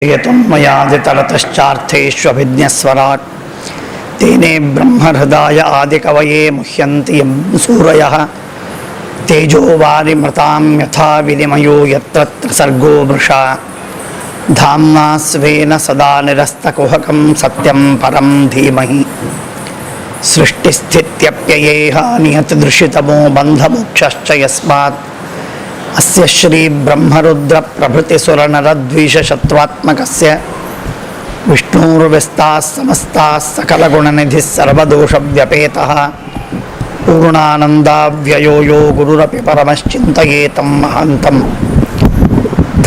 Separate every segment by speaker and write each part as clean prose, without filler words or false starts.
Speaker 1: यतन्मयादितरतश्चार्थेष्वभिज्ञस्वराट् तेने ब्रह्महृदाय आदिकवये मुह्यन्ति यं सूरयः तेजो वारिमृतां यथा विनिमयो यत्र सर्गो वृषा धाम्ना स्वेन सदा निरस्तकुहकं सत्यं परं धीमहि सृष्टिस्थित्यप्ययेह नियतदृशितमो बन्धमोक्षश्च यस्मात् अस्य श्री ब्रह्मरुद्र प्रभृति सुरनरद्वीषशत्वात्मकस्य विष्णुर्व्यस्ताः समस्ताः सकलगुणनिधिः सर्वदोषव्यपेतः पूर्णानन्दाव्ययो यो गुरुरपि परमश्चिन्तयेतं महान्तं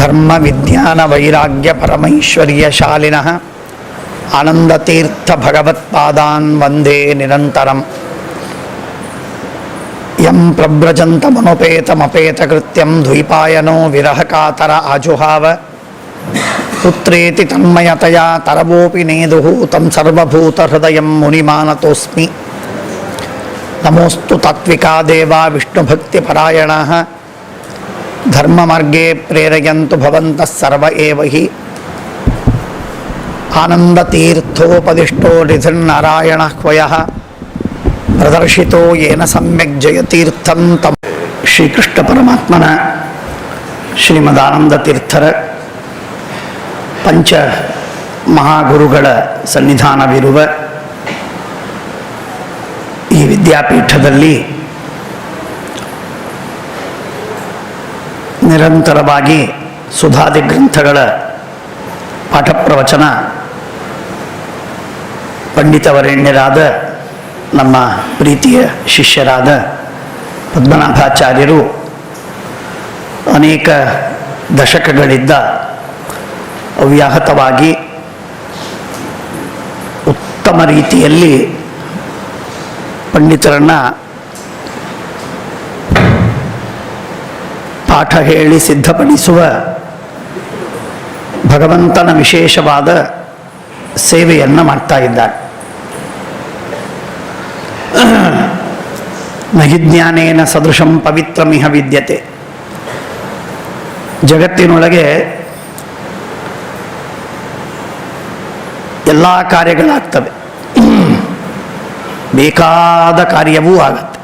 Speaker 1: धर्मविज्ञानवैराग्यपरमैश्वर्यशालिनः आनन्दतीर्थभगवत्पादान् वन्दे निरन्तरम् यं प्रव्रजन्तमनुपेतमपेतकृत्यं द्वैपायनो विरहकातर आजुहाव पुत्रेति तन्मयतया तरवोऽपि नेदुः तं सर्वभूतहृदयं मुनिमानतोऽस्मि। नमोऽस्तु तात्विका देवा विष्णुभक्तिपरायणाः धर्ममार्गे प्रेरयन्तु भवन्तः सर्व एव हि आनन्दतीर्थोपदिष्टो निधिर्नारायणः ह्वयः प्रदर्शितो येन सम्यक् जयतीर्थं तम ಶ್ರೀಕೃಷ್ಣ ಪರಮಾತ್ಮನ ಶ್ರೀಮದಾನಂದತೀರ್ಥರ ಪಂಚ ಮಹಾಗುರುಗಳ ಸನ್ನಿಧಾನವಿರುವ ಈ ವಿದ್ಯಾಪೀಠದಲ್ಲಿ ನಿರಂತರವಾಗಿ ಸುಧಾದಿ ಗ್ರಂಥಗಳ ಪಾಠ ಪ್ರವಚನ ಪಂಡಿತವರೇಣ್ಯರಾದ ನಮ್ಮ ಪ್ರೀತಿಯ ಶಿಷ್ಯರಾದ ಪದ್ಮನಾಭಾಚಾರ್ಯರು ಅನೇಕ ದಶಕಗಳಿಂದ ಅವ್ಯಾಹತವಾಗಿ ಉತ್ತಮ ರೀತಿಯಲ್ಲಿ ಪಂಡಿತರನ್ನು ಪಾಠ ಹೇಳಿ ಸಿದ್ಧಪಡಿಸುವ ಭಗವಂತನ ವಿಶೇಷವಾದ ಸೇವೆಯನ್ನು ಮಾಡ್ತಾ ಇದ್ದಾರೆ. ನಹಿ ಜ್ಞಾನೇನ ಸದೃಶಂ ಪವಿತ್ರಮಿಹ ವಿದ್ಯತೆ. ಜಗತ್ತಿನೊಳಗೆ ಎಲ್ಲ ಕಾರ್ಯಗಳಾಗ್ತವೆ, ಬೇಕಾದ ಕಾರ್ಯವೂ ಆಗತ್ತೆ.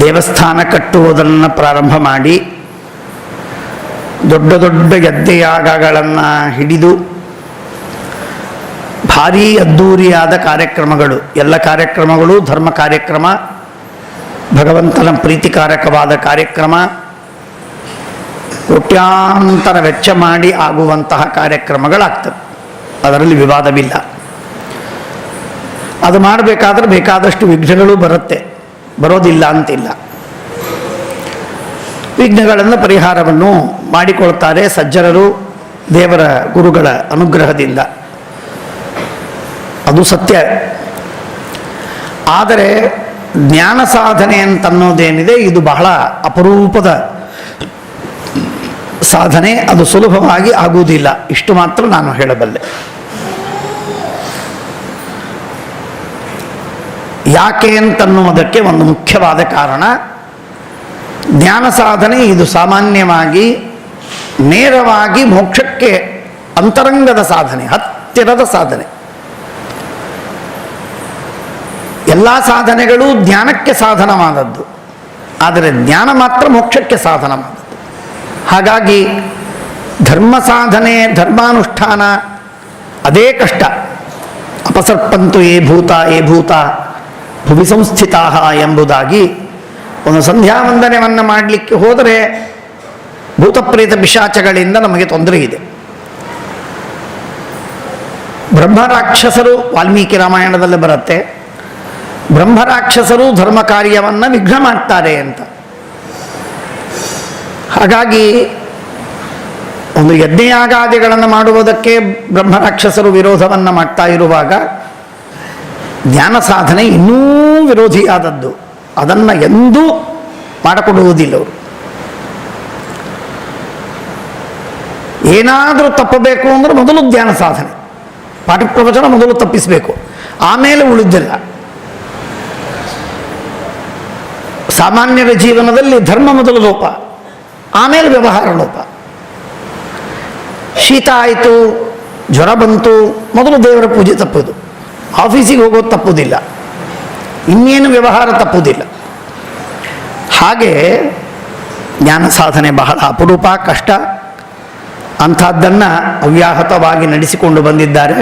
Speaker 1: ದೇವಸ್ಥಾನ ಕಟ್ಟುವುದನ್ನು ಪ್ರಾರಂಭ ಮಾಡಿ ದೊಡ್ಡ ದೊಡ್ಡ ಯಜ್ಞಯಾಗಗಳನ್ನು ಹಿಡಿದು ಭಾರೀ ಅದ್ದೂರಿಯಾದ ಕಾರ್ಯಕ್ರಮಗಳು, ಎಲ್ಲ ಕಾರ್ಯಕ್ರಮಗಳು ಧರ್ಮ ಕಾರ್ಯಕ್ರಮ, ಭಗವಂತನ ಪ್ರೀತಿಕಾರಕವಾದ ಕಾರ್ಯಕ್ರಮ, ಕೋಟ್ಯಾಂತರ ವೆಚ್ಚ ಮಾಡಿ ಆಗುವಂತಹ ಕಾರ್ಯಕ್ರಮಗಳಾಗ್ತವೆ. ಅದರಲ್ಲಿ ವಿವಾದವಿಲ್ಲ. ಅದು ಮಾಡಬೇಕಾದ್ರೆ ಬೇಕಾದಷ್ಟು ವಿಘ್ನಗಳು ಬರೋದಿಲ್ಲ ಅಂತಿಲ್ಲ. ವಿಘ್ನಗಳನ್ನು ಪರಿಹಾರವನ್ನು ಮಾಡಿಕೊಳ್ತಾರೆ ಸಜ್ಜನರು ದೇವರ ಗುರುಗಳ ಅನುಗ್ರಹದಿಂದ. ಅದು ಸತ್ಯ. ಆದರೆ ಜ್ಞಾನ ಸಾಧನೆ ಅಂತನ್ನೋದೇನಿದೆ, ಇದು ಬಹಳ ಅಪರೂಪದ ಸಾಧನೆ. ಅದು ಸುಲಭವಾಗಿ ಆಗುವುದಿಲ್ಲ, ಇಷ್ಟು ಮಾತ್ರ ನಾನು ಹೇಳಬಲ್ಲೆ. ಯಾಕೆ ಅಂತನ್ನುವುದಕ್ಕೆ ಒಂದು ಮುಖ್ಯವಾದ ಕಾರಣ, ಜ್ಞಾನ ಸಾಧನೆ ಇದು ಸಾಮಾನ್ಯವಾಗಿ ನೇರವಾಗಿ ಮೋಕ್ಷಕ್ಕೆ ಅಂತರಂಗದ ಸಾಧನೆ, ಹತ್ತಿರದ ಸಾಧನೆ. ಎಲ್ಲ ಸಾಧನೆಗಳು ಜ್ಞಾನಕ್ಕೆ ಸಾಧನವಾದದ್ದು, ಆದರೆ ಜ್ಞಾನ ಮಾತ್ರ ಮೋಕ್ಷಕ್ಕೆ ಸಾಧನವಾದದ್ದು. ಹಾಗಾಗಿ ಧರ್ಮ ಸಾಧನೆ, ಧರ್ಮಾನುಷ್ಠಾನ ಅದೇ ಕಷ್ಟ. ಅಪಸರ್ಪಂತು ಏ ಭೂತ ಭುವಿ ಸಂಸ್ಥಿತಾ ಎಂಬುದಾಗಿ ಒಂದು ಸಂಧ್ಯಾ ವಂದನೆಯನ್ನು ಮಾಡಲಿಕ್ಕೆ ಹೋದರೆ ಭೂತಪ್ರೇತ ಪಿಶಾಚಗಳಿಂದ ನಮಗೆ ತೊಂದರೆ ಇದೆ. ಬ್ರಹ್ಮರಾಕ್ಷಸರು ವಾಲ್ಮೀಕಿ ರಾಮಾಯಣದಲ್ಲಿ ಬರುತ್ತೆ, ಬ್ರಹ್ಮರಾಕ್ಷಸರು ಧರ್ಮ ಕಾರ್ಯವನ್ನು ವಿಘ್ನ ಮಾಡ್ತಾರೆ ಅಂತ. ಹಾಗಾಗಿ ಒಂದು ಯಜ್ಞಯಾಗಾದಿಗಳನ್ನು ಮಾಡುವುದಕ್ಕೆ ಬ್ರಹ್ಮರಾಕ್ಷಸರು ವಿರೋಧವನ್ನು ಮಾಡ್ತಾ ಇರುವಾಗ ಜ್ಞಾನ ಸಾಧನೆ ಇನ್ನೂ ವಿರೋಧಿಯಾದದ್ದು. ಅದನ್ನು ಎಂದೂ ಮಾಡಿಕೊಡುವುದಿಲ್ಲ ಅವರು. ಏನಾದರೂ ತಪ್ಪಬೇಕು ಅಂದರೆ ಮೊದಲು ಜ್ಞಾನ ಸಾಧನೆ, ಪಾಠ ಪ್ರವಚನ ಮೊದಲು ತಪ್ಪಿಸಬೇಕು, ಆಮೇಲೆ ಉಳಿದಿಲ್ಲ. ಸಾಮಾನ್ಯರ ಜೀವನದಲ್ಲಿ ಧರ್ಮ ಮೊದಲು ಲೋಪ, ಆಮೇಲೆ ವ್ಯವಹಾರ ಲೋಪ. ಶೀತ ಆಯಿತು, ಜ್ವರ ಬಂತು, ಮೊದಲು ದೇವರ ಪೂಜೆ ತಪ್ಪುದು. ಆಫೀಸಿಗೆ ಹೋಗೋದು ತಪ್ಪುವುದಿಲ್ಲ, ಇನ್ನೇನು ವ್ಯವಹಾರ ತಪ್ಪುವುದಿಲ್ಲ. ಹಾಗೆ ಜ್ಞಾನ ಸಾಧನೆ ಬಹಳ ಅಪರೂಪ, ಕಷ್ಟ. ಅಂಥದ್ದನ್ನು ಅವ್ಯಾಹತವಾಗಿ ನಡೆಸಿಕೊಂಡು ಬಂದಿದ್ದಾರೆ.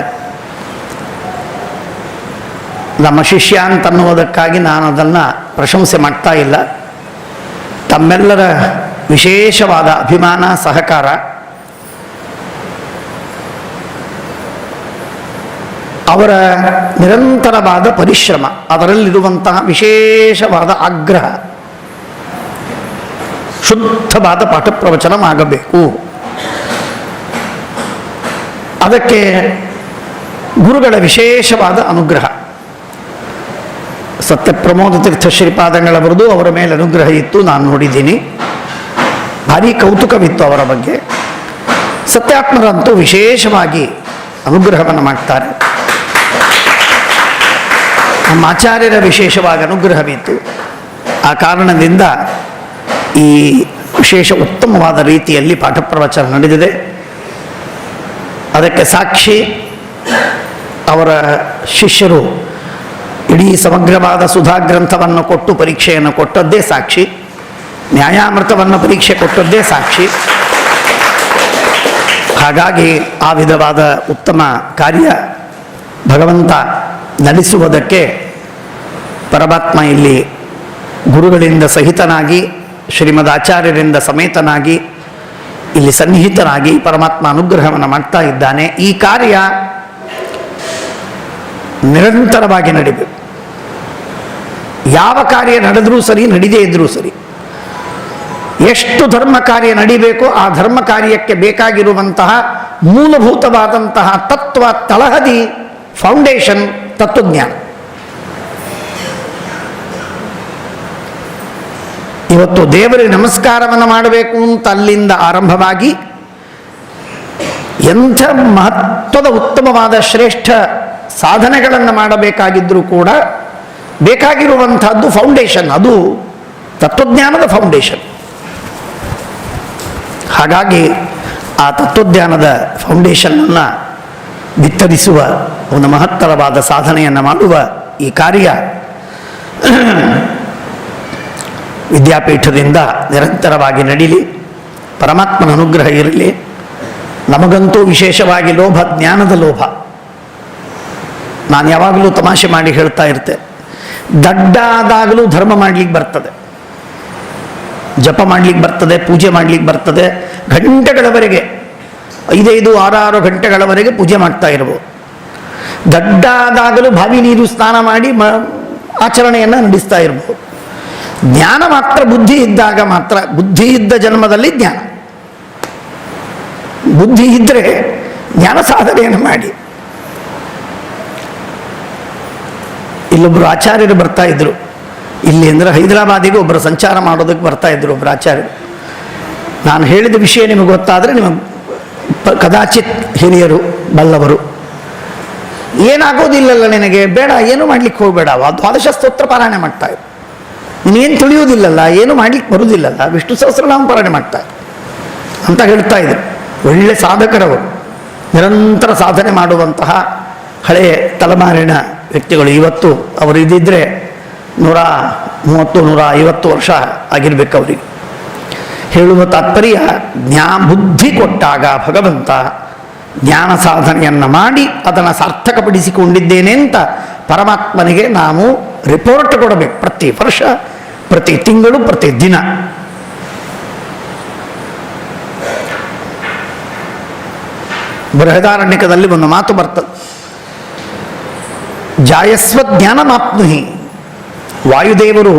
Speaker 1: ನಮ್ಮ ಶಿಷ್ಯ ಅಂತನ್ನುವುದಕ್ಕಾಗಿ ನಾನು ಅದನ್ನು ಪ್ರಶಂಸೆ ಮಾಡ್ತಾ ಇಲ್ಲ. ತಮ್ಮೆಲ್ಲರ ವಿಶೇಷವಾದ ಅಭಿಮಾನ, ಸಹಕಾರ, ಅವರ ನಿರಂತರವಾದ ಪರಿಶ್ರಮ, ಅದರಲ್ಲಿರುವಂತಹ ವಿಶೇಷವಾದ ಆಗ್ರಹ, ಶುದ್ಧವಾದ ಪಾಠ ಪ್ರವಚನವಾಗಬೇಕು. ಅದಕ್ಕೆ ಗುರುಗಳ ವಿಶೇಷವಾದ ಅನುಗ್ರಹ. ಸತ್ಯಪ್ರಮೋದ ತೀರ್ಥ ಶ್ರೀಪಾದಂಗಳವರದು ಅವರ ಮೇಲೆ ಅನುಗ್ರಹ ಇತ್ತು, ನಾನು ನೋಡಿದ್ದೀನಿ. ಭಾರಿ ಕೌತುಕವಿತ್ತು ಅವರ ಬಗ್ಗೆ. ಸತ್ಯಾತ್ಮರಂತೂ ವಿಶೇಷವಾಗಿ ಅನುಗ್ರಹವನ್ನು ಮಾಡ್ತಾರೆ. ನಮ್ಮ ಆಚಾರ್ಯರ ವಿಶೇಷವಾಗಿ ಅನುಗ್ರಹವಿತ್ತು. ಆ ಕಾರಣದಿಂದ ಈ ವಿಶೇಷ ಉತ್ತಮವಾದ ರೀತಿಯಲ್ಲಿ ಪಾಠ ಪ್ರವಚನ ನಡೆದಿದೆ. ಅದಕ್ಕೆ ಸಾಕ್ಷಿ ಅವರ ಶಿಷ್ಯರು ಇಡೀ ಸಮಗ್ರವಾದ ಸುಧಾ ಗ್ರಂಥವನ್ನು ಕೊಟ್ಟು ಪರೀಕ್ಷೆಯನ್ನು ಕೊಟ್ಟದ್ದೇ ಸಾಕ್ಷಿ, ನ್ಯಾಯಾಮೃತವನ್ನು ಪರೀಕ್ಷೆ ಕೊಟ್ಟದ್ದೇ ಸಾಕ್ಷಿ. ಹಾಗಾಗಿ ಆ ವಿಧವಾದ ಉತ್ತಮ ಕಾರ್ಯ ಭಗವಂತ ನಡೆಸುವುದಕ್ಕೆ ಪರಮಾತ್ಮ ಇಲ್ಲಿ ಗುರುಗಳಿಂದ ಸಹಿತನಾಗಿ, ಶ್ರೀಮದ್ ಆಚಾರ್ಯರಿಂದ ಸಮೇತನಾಗಿ, ಇಲ್ಲಿ ಸನ್ನಿಹಿತನಾಗಿ ಪರಮಾತ್ಮ ಅನುಗ್ರಹವನ್ನು ಮಾಡ್ತಾ ಇದ್ದಾನೆ. ಈ ಕಾರ್ಯ ನಿರಂತರವಾಗಿ ನಡಿಬೇಕು. ಯಾವ ಕಾರ್ಯ ನಡೆದರೂ ಸರಿ, ನಡೀದೇ ಇದ್ರೂ ಸರಿ, ಎಷ್ಟು ಧರ್ಮ ಕಾರ್ಯ ನಡಿಬೇಕೋ ಆ ಧರ್ಮ ಕಾರ್ಯಕ್ಕೆ ಬೇಕಾಗಿರುವಂತಹ ಮೂಲಭೂತವಾದಂತಹ ತತ್ವ, ತಳಹದಿ, ಫೌಂಡೇಶನ್ ತತ್ವಜ್ಞಾನ. ಇವತ್ತು ದೇವರಿಗೆ ನಮಸ್ಕಾರವನ್ನು ಮಾಡಬೇಕು ಅಂತ ಅಲ್ಲಿಂದ ಆರಂಭವಾಗಿ ಎಂಥ ಮಹತ್ವದ ಉತ್ತಮವಾದ ಶ್ರೇಷ್ಠ ಸಾಧನೆಗಳನ್ನು ಮಾಡಬೇಕಾಗಿದ್ದರೂ ಕೂಡ ಬೇಕಾಗಿರುವಂಥದ್ದು ಫೌಂಡೇಶನ್, ಅದು ತತ್ವಜ್ಞಾನದ ಫೌಂಡೇಶನ್. ಹಾಗಾಗಿ ಆ ತತ್ವಜ್ಞಾನದ ಫೌಂಡೇಶನ್ನನ್ನು ಬಿತ್ತರಿಸುವ ಒಂದು ಮಹತ್ತರವಾದ ಸಾಧನೆಯನ್ನು ಮಾಡುವ ಈ ಕಾರ್ಯ ವಿದ್ಯಾಪೀಠದಿಂದ ನಿರಂತರವಾಗಿ ನಡೀಲಿ, ಪರಮಾತ್ಮನ ಅನುಗ್ರಹ ಇರಲಿ. ನಮಗಂತೂ ವಿಶೇಷವಾಗಿ ಲೋಭ, ಜ್ಞಾನದ ಲೋಭ. ನಾನು ಯಾವಾಗಲೂ ತಮಾಷೆ ಮಾಡಿ ಹೇಳ್ತಾ ಇರ್ತೆ, ದಡ್ಡಾದಾಗಲೂ ಧರ್ಮ ಮಾಡಲಿಕ್ಕೆ ಬರ್ತದೆ, ಜಪ ಮಾಡಲಿಕ್ಕೆ ಬರ್ತದೆ, ಪೂಜೆ ಮಾಡಲಿಕ್ಕೆ ಬರ್ತದೆ. ಗಂಟೆಗಳವರೆಗೆ 5-5, 6-6 ಗಂಟೆಗಳವರೆಗೆ ಪೂಜೆ ಮಾಡ್ತಾ ಇರ್ಬೋದು. ದಡ್ಡಾದಾಗಲೂ ಬಾವಿ ನೀರು ಸ್ನಾನ ಮಾಡಿ ಆಚರಣೆಯನ್ನು ನಡೆಸ್ತಾ ಇರ್ಬೋದು. ಜ್ಞಾನ ಮಾತ್ರ ಬುದ್ಧಿ ಇದ್ದಾಗ ಮಾತ್ರ, ಬುದ್ಧಿ ಇದ್ದ ಜನ್ಮದಲ್ಲಿ ಜ್ಞಾನ. ಬುದ್ಧಿ ಇದ್ದರೆ ಜ್ಞಾನ ಸಾಧನೆಯನ್ನು ಮಾಡಿ. ಇಲ್ಲೊಬ್ಬರು ಆಚಾರ್ಯರು ಬರ್ತಾ ಇದ್ರು, ಇಲ್ಲಿ ಅಂದರೆ ಹೈದರಾಬಾದಿಗೆ ಒಬ್ಬರು ಸಂಚಾರ ಮಾಡೋದಕ್ಕೆ ಬರ್ತಾ ಇದ್ರು ಒಬ್ಬರು ಆಚಾರ್ಯರು. ನಾನು ಹೇಳಿದ ವಿಷಯ ನಿಮಗೆ ಗೊತ್ತಾದರೆ ನಿಮಗೆ ಕದಾಚಿತ್ ಹಿರಿಯರು ಬಲ್ಲವರು, ಏನಾಗೋದಿಲ್ಲಲ್ಲ ನಿನಗೆ, ಬೇಡ ಏನು ಮಾಡ್ಲಿಕ್ಕೆ ಹೋಗಬೇಡ, ದ್ವಾದಶ ಸ್ತೋತ್ರ ಪಾರಾಯಣ ಮಾಡ್ತಾ ಇದ್ರು, ನೀನೇನು ತಿಳಿಯುವುದಿಲ್ಲಲ್ಲ, ಏನು ಮಾಡ್ಲಿಕ್ಕೆ ಬರುವುದಿಲ್ಲಲ್ಲ, ವಿಷ್ಣು ಸಹಸ್ರನಾಮ ಪಾರಾಯಣ ಮಾಡ್ತಾ ಅಂತ ಹೇಳ್ತಾ ಇದ್ರು. ಒಳ್ಳೆ ಸಾಧಕರವರು, ನಿರಂತರ ಸಾಧನೆ ಮಾಡುವಂತಹ ಹಳೆಯ ತಲೆಮಾರಿನ ವ್ಯಕ್ತಿಗಳು. ಇವತ್ತು ಅವರು ಇದ್ದಿದ್ದರೆ 130-150 ವರ್ಷ ಆಗಿರ್ಬೇಕು ಅವರಿಗೆ. ಹೇಳುವ ತಾತ್ಪರ್ಯ, ಬುದ್ಧಿ ಕೊಟ್ಟಾಗ ಭಗವಂತ ಜ್ಞಾನ ಸಾಧನೆಯನ್ನು ಮಾಡಿ ಅದನ್ನು ಸಾರ್ಥಕಪಡಿಸಿಕೊಂಡಿದ್ದೇನೆ ಅಂತ ಪರಮಾತ್ಮನಿಗೆ ನಾವು ರಿಪೋರ್ಟ್ ಕೊಡಬೇಕು. ಪ್ರತಿ ವರ್ಷ, ಪ್ರತಿ ತಿಂಗಳು, ಪ್ರತಿ ದಿನ. ಬೃಹದಾರಣ್ಯಕದಲ್ಲಿ ಒಂದು ಮಾತು ಬರ್ತದೆ, ಜಾಯಸ್ವ ಜ್ಞಾನಮಾಪ್ನುಹಿ. ವಾಯುದೇವರು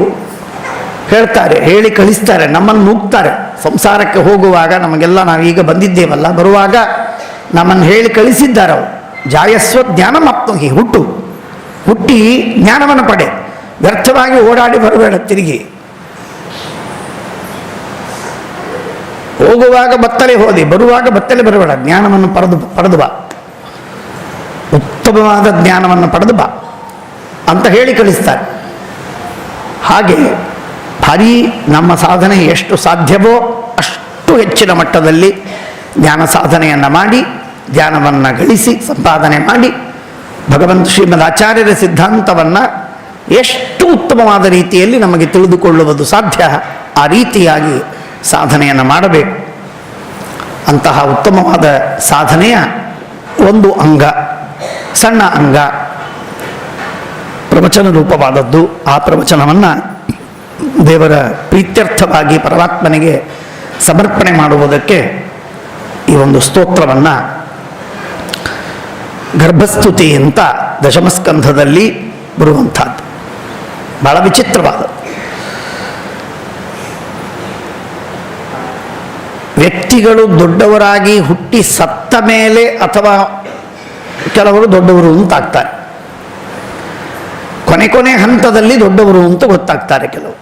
Speaker 1: ಹೇಳ್ತಾರೆ, ಹೇಳಿ ಕಳಿಸ್ತಾರೆ, ನಮ್ಮನ್ನು ನೂಗ್ತಾರೆ. ಸಂಸಾರಕ್ಕೆ ಹೋಗುವಾಗ ನಮಗೆಲ್ಲ ನಾವೀಗ ಬಂದಿದ್ದೇವಲ್ಲ, ಬರುವಾಗ ನಮ್ಮನ್ನು ಹೇಳಿ ಕಳಿಸಿದ್ದಾರೆ ಅವರು. ಜಾಯಸ್ವ ಜ್ಞಾನಮಾಪ್ನುಹಿ, ಹುಟ್ಟಿ ಜ್ಞಾನವನ್ನು ಪಡೆ, ವ್ಯರ್ಥವಾಗಿ ಓಡಾಡಿ ಬರಬೇಡ ತಿರುಗಿ. ಹೋಗುವಾಗ ಬತ್ತಲೆ ಹೋದಿ, ಬರುವಾಗ ಬತ್ತಲೆ ಬರಬೇಡ, ಜ್ಞಾನವನ್ನು ಪಡೆದು ಬಾ, ಉತ್ತಮವಾದ ಜ್ಞಾನವನ್ನು ಪಡೆದು ಬಾ ಅಂತ ಹೇಳಿ ಕಳಿಸ್ತಾರೆ. ಹಾಗೆ ಭಾರೀ ನಮ್ಮ ಸಾಧನೆ ಎಷ್ಟು ಸಾಧ್ಯವೋ ಅಷ್ಟು ಹೆಚ್ಚಿನ ಮಟ್ಟದಲ್ಲಿ ಜ್ಞಾನ ಸಾಧನೆಯನ್ನು ಮಾಡಿ ಜ್ಞಾನವನ್ನು ಗಳಿಸಿ ಸಂಪಾದನೆ ಮಾಡಿ ಭಗವಂತ ಶ್ರೀಮದ್ ಆಚಾರ್ಯರ ಸಿದ್ಧಾಂತವನ್ನು ಎಷ್ಟು ಉತ್ತಮವಾದ ರೀತಿಯಲ್ಲಿ ನಮಗೆ ತಿಳಿದುಕೊಳ್ಳುವುದು ಸಾಧ್ಯ ಆ ರೀತಿಯಾಗಿ ಸಾಧನೆಯನ್ನು ಮಾಡಬೇಕು. ಅಂತಹ ಉತ್ತಮವಾದ ಸಾಧನೆಯ ಒಂದು ಅಂಗ, ಸಣ್ಣ ಅಂಗ ಪ್ರವಚನ ರೂಪವಾದದ್ದು. ಆ ಪ್ರವಚನವನ್ನು ದೇವರ ಪ್ರೀತ್ಯರ್ಥವಾಗಿ ಪರಮಾತ್ಮನಿಗೆ ಸಮರ್ಪಣೆ ಮಾಡುವುದಕ್ಕೆ ಈ ಒಂದು ಸ್ತೋತ್ರವನ್ನು ಗರ್ಭಸ್ತುತಿ ಅಂತ ದಶಮಸ್ಕಂಧದಲ್ಲಿ ಬರುವಂಥದ್ದು. ಬಹಳ ವಿಚಿತ್ರವಾದ, ವ್ಯಕ್ತಿಗಳು ದೊಡ್ಡವರಾಗಿ ಹುಟ್ಟಿ ಸತ್ತ ಮೇಲೆ ಅಥವಾ ಕೆಲವರು ದೊಡ್ಡವರು ಅಂತಾಗ್ತಾರೆ, ಕೊನೆ ಹಂತದಲ್ಲಿ ದೊಡ್ಡವರು ಅಂತ ಗೊತ್ತಾಗ್ತಾರೆ. ಕೆಲವು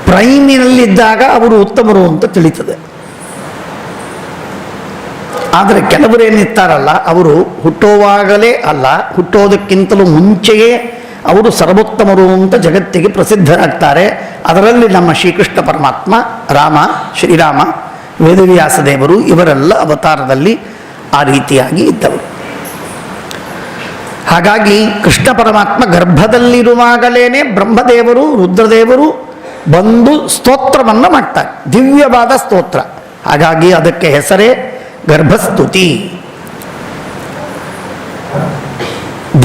Speaker 1: ಪ್ರೈಮಿನಲ್ಲಿದ್ದಾಗ ಅವರು ಉತ್ತಮರು ಅಂತ ತಿಳಿತದೆ. ಆದರೆ ಕೆಲವರು ಏನಿರ್ತಾರಲ್ಲ, ಅವರು ಹುಟ್ಟುವಾಗಲೇ ಅಲ್ಲ, ಹುಟ್ಟೋದಕ್ಕಿಂತಲೂ ಮುಂಚೆಯೇ ಅವರು ಸರ್ವೋತ್ತಮರು ಅಂತ ಜಗತ್ತಿಗೆ ಪ್ರಸಿದ್ಧರಾಗ್ತಾರೆ. ಅದರಲ್ಲಿ ನಮ್ಮ ಶ್ರೀಕೃಷ್ಣ ಪರಮಾತ್ಮ, ರಾಮ, ಶ್ರೀರಾಮ, ವೇದವ್ಯಾಸ ದೇವರು ಇವರೆಲ್ಲ ಅವತಾರದಲ್ಲಿ ಆ ರೀತಿಯಾಗಿ ಇದ್ದವರು. ಹಾಗಾಗಿ ಕೃಷ್ಣ ಪರಮಾತ್ಮ ಗರ್ಭದಲ್ಲಿರುವಾಗಲೇ ಬ್ರಹ್ಮದೇವರು, ರುದ್ರದೇವರು ಬಂದು ಸ್ತೋತ್ರವನ್ನು ಮಾಡ್ತಾರೆ, ದಿವ್ಯವಾದ ಸ್ತೋತ್ರ. ಹಾಗಾಗಿ ಅದಕ್ಕೆ ಹೆಸರೇ ಗರ್ಭಸ್ತುತಿ.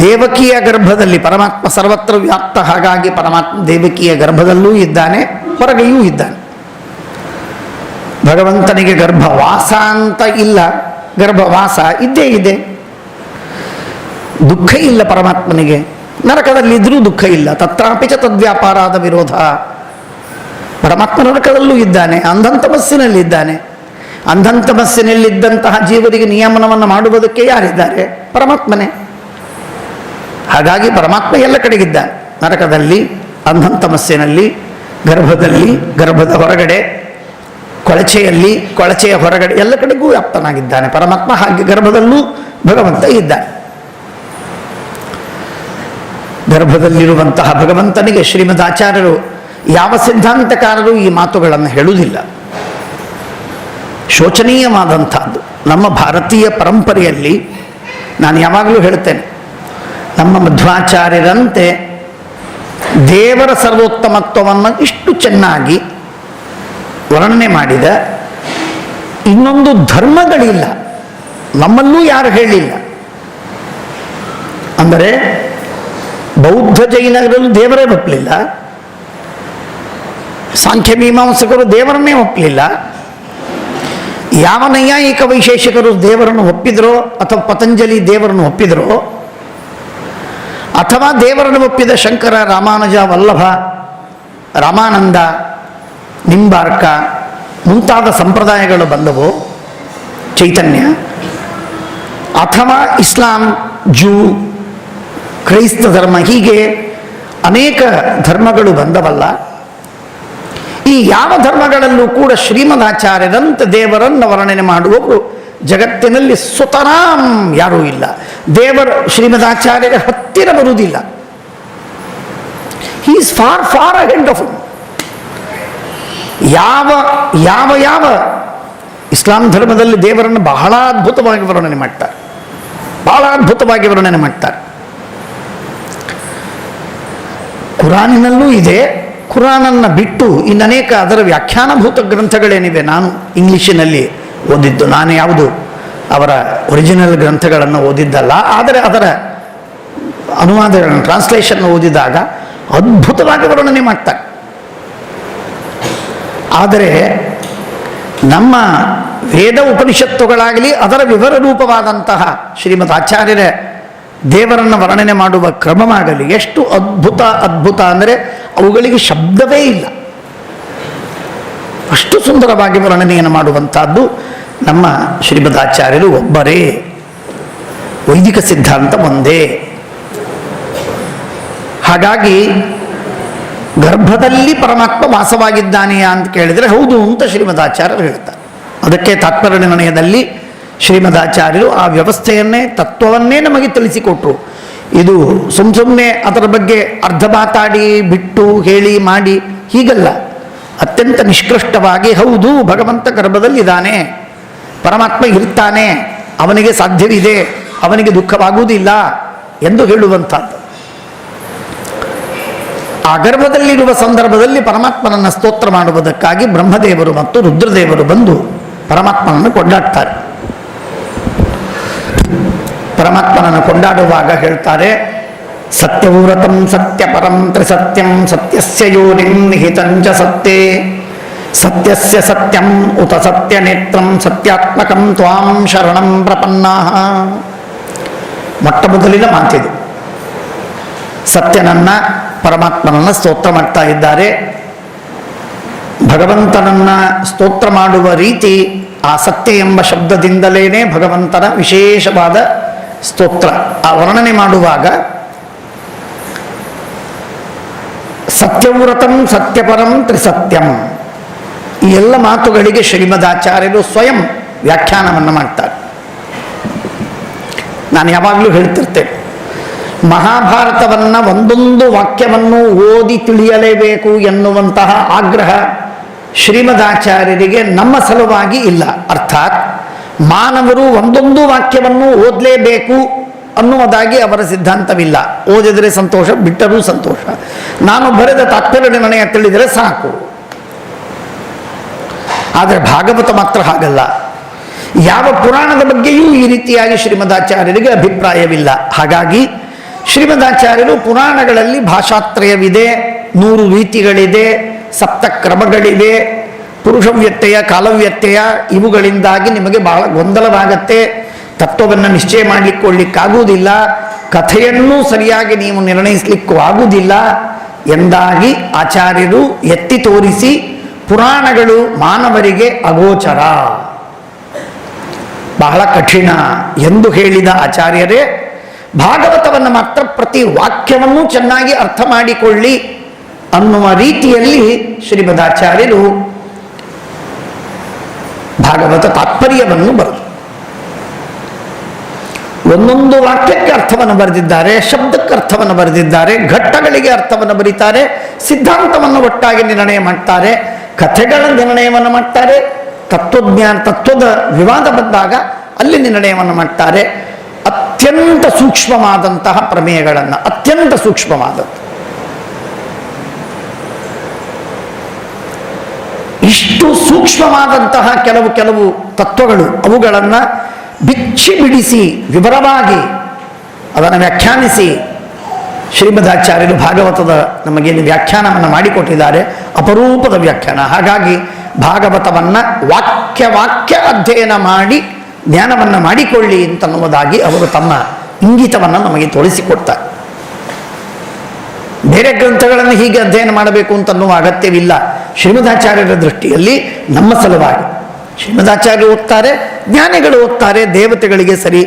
Speaker 1: ದೇವಕಿಯ ಗರ್ಭದಲ್ಲಿ ಪರಮಾತ್ಮ ಸರ್ವತ್ರ ವ್ಯಾಪ್ತ. ಹಾಗಾಗಿ ಪರಮಾತ್ಮ ದೇವಕಿಯ ಗರ್ಭದಲ್ಲೂ ಇದ್ದಾನೆ, ಹೊರಗೆಯೂ ಇದ್ದಾನೆ. ಭಗವಂತನಿಗೆ ಗರ್ಭವಾಸ ಅಂತ ಇಲ್ಲ, ಗರ್ಭವಾಸ ಇದ್ದೇ ಇದೆ. ದುಃಖ ಇಲ್ಲ ಪರಮಾತ್ಮನಿಗೆ, ನರಕದಲ್ಲಿದ್ದರೂ ದುಃಖ ಇಲ್ಲ. ತತ್ರಾಪಿಚ ತದ್ವ್ಯಾಪಾರಾದ ವಿರೋಧ. ಪರಮಾತ್ಮ ನರಕದಲ್ಲೂ ಇದ್ದಾನೆ, ಅಂಧಂತಮಸ್ಸಿನಲ್ಲಿದ್ದಾನೆ. ಅಂಧಂತಮಸ್ಸಿನಲ್ಲಿದ್ದಂತಹ ಜೀವರಿಗೆ ನಿಯಮನವನ್ನು ಮಾಡುವುದಕ್ಕೆ ಯಾರಿದ್ದಾರೆ? ಪರಮಾತ್ಮನೇ. ಹಾಗಾಗಿ ಪರಮಾತ್ಮ ಎಲ್ಲ ಕಡೆಗಿದ್ದಾನೆ, ನರಕದಲ್ಲಿ, ಅಂಧಂತಮಸ್ಸಿನಲ್ಲಿ, ಗರ್ಭದಲ್ಲಿ, ಗರ್ಭದ ಹೊರಗಡೆ, ಕೊಳಚೆಯಲ್ಲಿ, ಕೊಳಚೆಯ ಹೊರಗಡೆ, ಎಲ್ಲ ಕಡೆಗೂ ವ್ಯಾಪ್ತನಾಗಿದ್ದಾನೆ ಪರಮಾತ್ಮ. ಹಾಗೆ ಗರ್ಭದಲ್ಲೂ ಭಗವಂತ ಇದ್ದಾನೆ. ಗರ್ಭದಲ್ಲಿರುವಂತಹ ಭಗವಂತನಿಗೆ ಶ್ರೀಮದ್ ಆಚಾರ್ಯರು, ಯಾವ ಸಿದ್ಧಾಂತಕಾರರು ಈ ಮಾತುಗಳನ್ನು ಹೇಳುವುದಿಲ್ಲ. ಶೋಚನೀಯವಾದಂಥದ್ದು. ನಮ್ಮ ಭಾರತೀಯ ಪರಂಪರೆಯಲ್ಲಿ ನಾನು ಯಾವಾಗಲೂ ಹೇಳ್ತೇನೆ, ನಮ್ಮ ಮಧ್ವಾಚಾರ್ಯರಂತೆ ದೇವರ ಸರ್ವೋತ್ತಮತ್ವವನ್ನು ಇಷ್ಟು ಚೆನ್ನಾಗಿ ವರ್ಣನೆ ಮಾಡಿದ ಇನ್ನೊಂದು ಧರ್ಮಗಳಿಲ್ಲ, ನಮ್ಮಲ್ಲೂ ಯಾರು ಹೇಳಿಲ್ಲ. ಅಂದರೆ ಬೌದ್ಧ ಜೈನರಲ್ಲೂ ದೇವರೇ ಒಪ್ಪಲಿಲ್ಲ, ಸಾಂಖ್ಯ ಮೀಮಾಂಸಕರು ದೇವರನ್ನೇ ಒಪ್ಪಲಿಲ್ಲ. ಯಾವ ನೈಯಾಯಿಕ ವೈಶೇಷಿಕರು ದೇವರನ್ನು ಒಪ್ಪಿದರೋ, ಅಥವಾ ಪತಂಜಲಿ ದೇವರನ್ನು ಒಪ್ಪಿದರೋ, ಅಥವಾ ದೇವರನ್ನು ಒಪ್ಪಿದ ಶಂಕರ, ರಾಮಾನುಜ, ವಲ್ಲಭ, ರಾಮಾನಂದ, ನಿಂಬಾರ್ಕ ಮುಂತಾದ ಸಂಪ್ರದಾಯಗಳು ಬಂದವು, ಚೈತನ್ಯ, ಅಥವಾ ಇಸ್ಲಾಂ, ಜೂ, ಕ್ರೈಸ್ತ ಧರ್ಮ, ಹೀಗೆ ಅನೇಕ ಧರ್ಮಗಳು ಬಂದವಲ್ಲ. ಈ ಯಾವ ಧರ್ಮಗಳಲ್ಲೂ ಕೂಡ ಶ್ರೀಮದಾಚಾರ್ಯರಂತೆ ದೇವರನ್ನು ವರ್ಣನೆ ಮಾಡುವವರು ಜಗತ್ತಿನಲ್ಲಿ ಸುತರಾಂ ಯಾರೂ ಇಲ್ಲ. ದೇವರು ಶ್ರೀಮದಾಚಾರ್ಯರ ಹತ್ತಿರ ಬರುವುದಿಲ್ಲ. He is for for ahead of. ಯಾವ ಯಾವ ಯಾವ ಇಸ್ಲಾಂ ಧರ್ಮದಲ್ಲಿ ದೇವರನ್ನು ಬಹಳ ಅದ್ಭುತವಾಗಿ ವರ್ಣನೆ ಮಾಡ್ತಾರೆ, ಬಹಳ ಅದ್ಭುತವಾಗಿ ವರ್ಣನೆ ಮಾಡ್ತಾರೆ. ಕುರಾನಿನಲ್ಲೂ ಇದೆ. ಕುರಾನನ್ನು ಬಿಟ್ಟು ಇನ್ನನೇಕ ಅದರ ವ್ಯಾಖ್ಯಾನಭೂತ ಗ್ರಂಥಗಳೇನಿವೆ, ನಾನು ಇಂಗ್ಲೀಷಿನಲ್ಲಿ ಓದಿದ್ದು, ನಾನು ಯಾವುದು ಅವರ ಒರಿಜಿನಲ್ ಗ್ರಂಥಗಳನ್ನು ಓದಿದ್ದಲ್ಲ, ಆದರೆ ಅದರ ಅನುವಾದಗಳನ್ನು, ಟ್ರಾನ್ಸ್ಲೇಷನ್ ಓದಿದಾಗ ಅದ್ಭುತವಾಗಿ ವರ್ಣನೆ ಮಾಡ್ತಾರೆ. ಆದರೆ ನಮ್ಮ ವೇದ ಉಪನಿಷತ್ತುಗಳಾಗಲಿ ಅದರ ವಿವರ ರೂಪವಾದಂತಹ ಶ್ರೀಮದ್ ಆಚಾರ್ಯರ ದೇವರನ್ನು ವರ್ಣನೆ ಮಾಡುವ ಕ್ರಮವಾಗಲಿ ಎಷ್ಟು ಅದ್ಭುತ ಅದ್ಭುತ ಅಂದರೆ ಅವುಗಳಿಗೆ ಶಬ್ದವೇ ಇಲ್ಲ. ಅಷ್ಟು ಸುಂದರವಾಗಿ ವರ್ಣನೆಯನ್ನು ಮಾಡುವಂಥದ್ದು ನಮ್ಮ ಶ್ರೀಮದಾಚಾರ್ಯರು ಒಬ್ಬರೇ. ವೈದಿಕ ಸಿದ್ಧಾಂತ ಒಂದೇ. ಹಾಗಾಗಿ ಗರ್ಭದಲ್ಲಿ ಪರಮಾತ್ಮ ವಾಸವಾಗಿದ್ದಾನೆಯಾ ಅಂತ ಕೇಳಿದರೆ ಹೌದು ಅಂತ ಶ್ರೀಮದಾಚಾರ್ಯರು ಹೇಳ್ತಾರೆ. ಅದಕ್ಕೆ ತಾತ್ಪರ್ಯ ನಿರ್ಣಯದಲ್ಲಿ ಶ್ರೀಮದಾಚಾರ್ಯರು ಆ ವ್ಯವಸ್ಥೆಯನ್ನೇ, ತತ್ವವನ್ನೇ ನಮಗೆ ತಿಳಿಸಿಕೊಟ್ರು. ಇದು ಸುಮ್ಮನೆ ಅದರ ಬಗ್ಗೆ ಅರ್ಧ ಮಾತಾಡಿ ಬಿಟ್ಟು ಹೇಳಿ ಮಾಡಿ ಹೀಗಲ್ಲ, ಅತ್ಯಂತ ನಿಷ್ಕೃಷ್ಟವಾಗಿ ಹೌದು ಭಗವಂತ ಗರ್ಭದಲ್ಲಿದ್ದಾನೆ, ಪರಮಾತ್ಮ ಇರ್ತಾನೆ, ಅವನಿಗೆ ಸಾಧ್ಯವಿದೆ, ಅವನಿಗೆ ದುಃಖವಾಗುವುದಿಲ್ಲ ಎಂದು ಹೇಳುವಂಥದ್ದು. ಆ ಗರ್ಭದಲ್ಲಿರುವ ಸಂದರ್ಭದಲ್ಲಿ ಪರಮಾತ್ಮನನ್ನು ಸ್ತೋತ್ರ ಮಾಡುವುದಕ್ಕಾಗಿ ಬ್ರಹ್ಮದೇವರು ಮತ್ತು ರುದ್ರದೇವರು ಬಂದು ಪರಮಾತ್ಮನನ್ನು ಕೊಂಡಾಡ್ತಾರೆ. ಪರಮಾತ್ಮನನ್ನು ಕೊಂಡಾಡುವಾಗ ಹೇಳ್ತಾರೆ, ಸತ್ಯವ್ರತಂ ಸತ್ಯಪರಂ ತ್ರಿಸತ್ಯಂ ಸತ್ಯಸ್ಯ ಯೋನಿಂ ನಿಹಿತಂಚ ಸತ್ಯೇ ಸತ್ಯಸ್ಯ ಸತ್ಯಂ ಉತ ಸತ್ಯನೇತ್ರಂ ಸತ್ಯಾತ್ಮಕಂ ತ್ವಾಂ ಶರಣಂ ಪ್ರಪನ್ನಾಃ. ಮೊಟ್ಟ ಮೊದಲಿನ ಮಾತಿದು. ಸತ್ಯನನ್ನ ಪರಮಾತ್ಮನನ್ನ ಸ್ತೋತ್ರ ಮಾಡ್ತಾ ಇದ್ದಾರೆ. ಭಗವಂತನನ್ನ ಸ್ತೋತ್ರ ಮಾಡುವ ರೀತಿ ಆ ಸತ್ಯ ಎಂಬ ಶಬ್ದದಿಂದಲೇ ಭಗವಂತನ ವಿಶೇಷವಾದ ಸ್ತೋತ್ರ. ಆ ವರ್ಣನೆ ಮಾಡುವಾಗ ಸತ್ಯವ್ರತಂ ಸತ್ಯಪರಂ ತ್ರಿಸತ್ಯಂ ಈ ಎಲ್ಲ ಮಾತುಗಳಿಗೆ ಶ್ರೀಮದಾಚಾರ್ಯರು ಸ್ವಯಂ ವ್ಯಾಖ್ಯಾನವನ್ನು ಮಾಡ್ತಾರೆ. ನಾನು ಯಾವಾಗಲೂ ಹೇಳ್ತಿರ್ತೇನೆ, ಮಹಾಭಾರತವನ್ನು ಒಂದೊಂದು ವಾಕ್ಯವನ್ನು ಓದಿ ತಿಳಿಯಲೇಬೇಕು ಎನ್ನುವಂತಹ ಆಗ್ರಹ ಶ್ರೀಮದಾಚಾರ್ಯರಿಗೆ ನಮ್ಮ ಸಲುವಾಗಿ ಇಲ್ಲ. ಅರ್ಥಾತ್ ಮಾನವರು ಒಂದೊಂದು ವಾಕ್ಯವನ್ನು ಓದಲೇಬೇಕು ಅನ್ನುವುದಾಗಿ ಅವರ ಸಿದ್ಧಾಂತವಿಲ್ಲ. ಓದಿದರೆ ಸಂತೋಷ, ಬಿಟ್ಟರೂ ಸಂತೋಷ. ನಾನು ಬರೆದ ತಾತ್ಪರ್ಯ ನಿರ್ಣಯ ತಿಳಿದರೆ ಸಾಕು. ಆದರೆ ಭಾಗವತ ಮಾತ್ರ ಹಾಗಲ್ಲ. ಯಾವ ಪುರಾಣದ ಬಗ್ಗೆಯೂ ಈ ರೀತಿಯಾಗಿ ಶ್ರೀಮದಾಚಾರ್ಯರಿಗೆ ಅಭಿಪ್ರಾಯವಿಲ್ಲ. ಹಾಗಾಗಿ ಶ್ರೀಮದಾಚಾರ್ಯರು ಪುರಾಣಗಳಲ್ಲಿ ಭಾಷಾತ್ರಯವಿದೆ, 100 ರೀತಿಗಳಿದೆ, ಸಪ್ತ ಕ್ರಮಗಳಿವೆ, ಪುರುಷವ್ಯತ್ಯಯ ಕಾಲವ್ಯತ್ಯಯ ಇವುಗಳಿಂದಾಗಿ ನಿಮಗೆ ಬಹಳ ಗೊಂದಲವಾಗತ್ತೆ, ತತ್ವವನ್ನು ನಿಶ್ಚಯ ಮಾಡಲಿಕ್ಕಾಗುವುದಿಲ್ಲ, ಕಥೆಯನ್ನೂ ಸರಿಯಾಗಿ ನೀವು ನಿರ್ಣಯಿಸಲಿಕ್ಕೂ ಆಗುವುದಿಲ್ಲ ಎಂದಾಗಿ ಆಚಾರ್ಯರು ಎತ್ತಿ ತೋರಿಸಿ ಪುರಾಣಗಳು ಮಾನವರಿಗೆ ಅಗೋಚರ, ಬಹಳ ಕಠಿಣ ಎಂದು ಹೇಳಿದ ಆಚಾರ್ಯರೇ ಭಾಗವತವನ್ನು ಮಾತ್ರ ಪ್ರತಿ ವಾಕ್ಯವನ್ನು ಚೆನ್ನಾಗಿ ಅರ್ಥ ಮಾಡಿಕೊಳ್ಳಿ ಅನ್ನುವ ರೀತಿಯಲ್ಲಿ ಶ್ರೀಮದಾಚಾರ್ಯರು ಭಾಗವತ ತಾತ್ಪರ್ಯವನ್ನು ಬರೆದರು. ಒಂದೊಂದು ವಾಕ್ಯಕ್ಕೆ ಅರ್ಥವನ್ನು ಬರೆದಿದ್ದಾರೆ, ಶಬ್ದಕ್ಕೆ ಅರ್ಥವನ್ನು ಬರೆದಿದ್ದಾರೆ, ಘಟ್ಟಗಳಿಗೆ ಅರ್ಥವನ್ನು ಬರೀತಾರೆ, ಸಿದ್ಧಾಂತವನ್ನು ಒಟ್ಟಾಗಿ ನಿರ್ಣಯ ಮಾಡ್ತಾರೆ, ಕಥೆಗಳ ನಿರ್ಣಯವನ್ನು ಮಾಡ್ತಾರೆ, ತತ್ವದ ವಿವಾದ ಬಂದಾಗ ಅಲ್ಲಿ ನಿರ್ಣಯವನ್ನು ಮಾಡ್ತಾರೆ. ಅತ್ಯಂತ ಸೂಕ್ಷ್ಮವಾದಂತಹ ಪ್ರಮೇಯಗಳನ್ನು, ಅತ್ಯಂತ ಸೂಕ್ಷ್ಮವಾದದ್ದು. ಇಷ್ಟು ಸೂಕ್ಷ್ಮವಾದಂತಹ ಕೆಲವು ತತ್ವಗಳು, ಅವುಗಳನ್ನು ಬಿಚ್ಚಿ ಬಿಡಿಸಿ ವಿವರವಾಗಿ ಅದನ್ನು ವ್ಯಾಖ್ಯಾನಿಸಿ ಶ್ರೀಮದಾಚಾರ್ಯರು ಭಾಗವತದ ನಮಗೇನು ವ್ಯಾಖ್ಯಾನವನ್ನು ಮಾಡಿಕೊಟ್ಟಿದ್ದಾರೆ, ಅಪರೂಪದ ವ್ಯಾಖ್ಯಾನ. ಹಾಗಾಗಿ ಭಾಗವತವನ್ನು ವಾಕ್ಯ ಅಧ್ಯಯನ ಮಾಡಿ ಜ್ಞಾನವನ್ನು ಮಾಡಿಕೊಳ್ಳಿ ಅಂತನ್ನುವುದಾಗಿ ಅವರು ತಮ್ಮ ಇಂಗಿತವನ್ನು ನಮಗೆ ತೋರಿಸಿಕೊಡ್ತಾರೆ. ಬೇರೆ ಗ್ರಂಥಗಳನ್ನು ಹೀಗೆ ಅಧ್ಯಯನ ಮಾಡಬೇಕು ಅಂತನ್ನುವ ಅಗತ್ಯವಿಲ್ಲ. ಶ್ರೀಮದಾಚಾರ್ಯರ ದೃಷ್ಟಿಯಲ್ಲಿ ನಮ್ಮ ಸಲುವಾಗಿ ಶ್ರೀಮದಾಚಾರ್ಯರು ಓದ್ತಾರೆ, ಜ್ಞಾನಿಗಳು ಓದ್ತಾರೆ, ದೇವತೆಗಳಿಗೆ ಸರಿ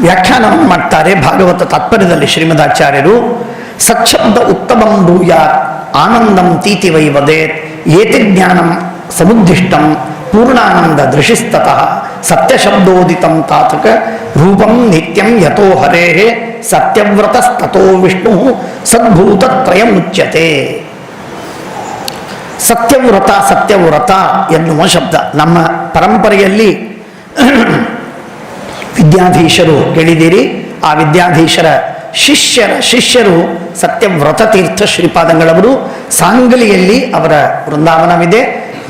Speaker 1: ವ್ಯಾಖ್ಯಾನವನ್ನು ಮಾಡ್ತಾರೆ. ಭಾಗವತ ತಾತ್ಪರ್ಯದಲ್ಲಿ ಶ್ರೀಮದಾಚಾರ್ಯರು ಸಚ್ಛಬ್ದ ಉತ್ತಮಂ ಭೂಯಾತ್ ಆನಂದಂ ತೀತಿ ವೈವದೇ ಏತಿ ಜ್ಞಾನಂ ಸಮುದ್ದಿಷ್ಟಂ ಪೂರ್ಣಾನಂದ ದೃಶಿಸ್ತತಃ ಸತ್ಯಶಬ್ದೋದಿತಂ ತಾತಕ ರೂಪಂ ನಿತ್ಯಂ ಯಥೋ ಹರೇಃ ಸತ್ಯವ್ರತಸ್ತತೋ ವಿಷ್ಣು ಸದ್ಭೂತತ್ರಯಮುಚ್ಯತೆ. ಸತ್ಯವ್ರತ ಎನ್ನುವ ಶಬ್ದ ನಮ್ಮ ಪರಂಪರೆಯಲ್ಲಿ ವಿದ್ಯಾಧೀಶರು ಕೇಳಿದಿರಿ. ಆ ವಿದ್ಯಾಧೀಶರ ಶಿಷ್ಯರು ಸತ್ಯವ್ರತ ತೀರ್ಥ ಶ್ರೀಪಾದಂಗಳವರು. ಸಾಂಗಲಿಯಲ್ಲಿ ಅವರ ವೃಂದಾವನವಿದೆ.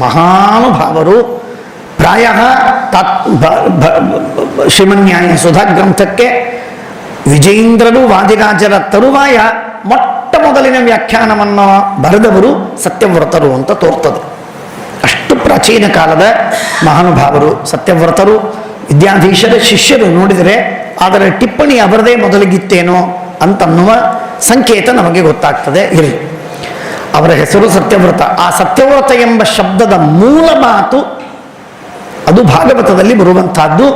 Speaker 1: ಮಹಾನುಭಾವರು. ಪ್ರಾಯ ಶ್ರೀಮನ್ಯಾಯ ಸುಧಾ ಗ್ರಂಥಕ್ಕೆ ವಿಜಯೇಂದ್ರರು ವಾದಿರಾಜರ ತರುವಾಯ ಮೊಟ್ಟ ಮೊದಲಿನ ವ್ಯಾಖ್ಯಾನವನ್ನು ಬರೆದವರು ಸತ್ಯವ್ರತರು ಅಂತ ತೋರ್ತದೆ. ಅಷ್ಟು ಪ್ರಾಚೀನ ಕಾಲದ ಮಹಾನುಭಾವರು ಸತ್ಯವ್ರತರು. ವಿದ್ಯಾಧೀಶರ ಶಿಷ್ಯರು ನೋಡಿದರೆ ಅದರ ಟಿಪ್ಪಣಿ ಅವರದೇ ಮೊದಲಿಗಿತ್ತೇನೋ ಅಂತನ್ನುವ ಸಂಕೇತ ನಮಗೆ ಗೊತ್ತಾಗ್ತದೆ. ಇರಲಿ, ಅವರ ಹೆಸರು ಸತ್ಯವ್ರತ. ಆ ಸತ್ಯವ್ರತ ಎಂಬ ಶಬ್ದದ ಮೂಲ ಮಾತು ಅದು ಭಾಗವತದಲ್ಲಿ ಬರುವಂತಹದ್ದು.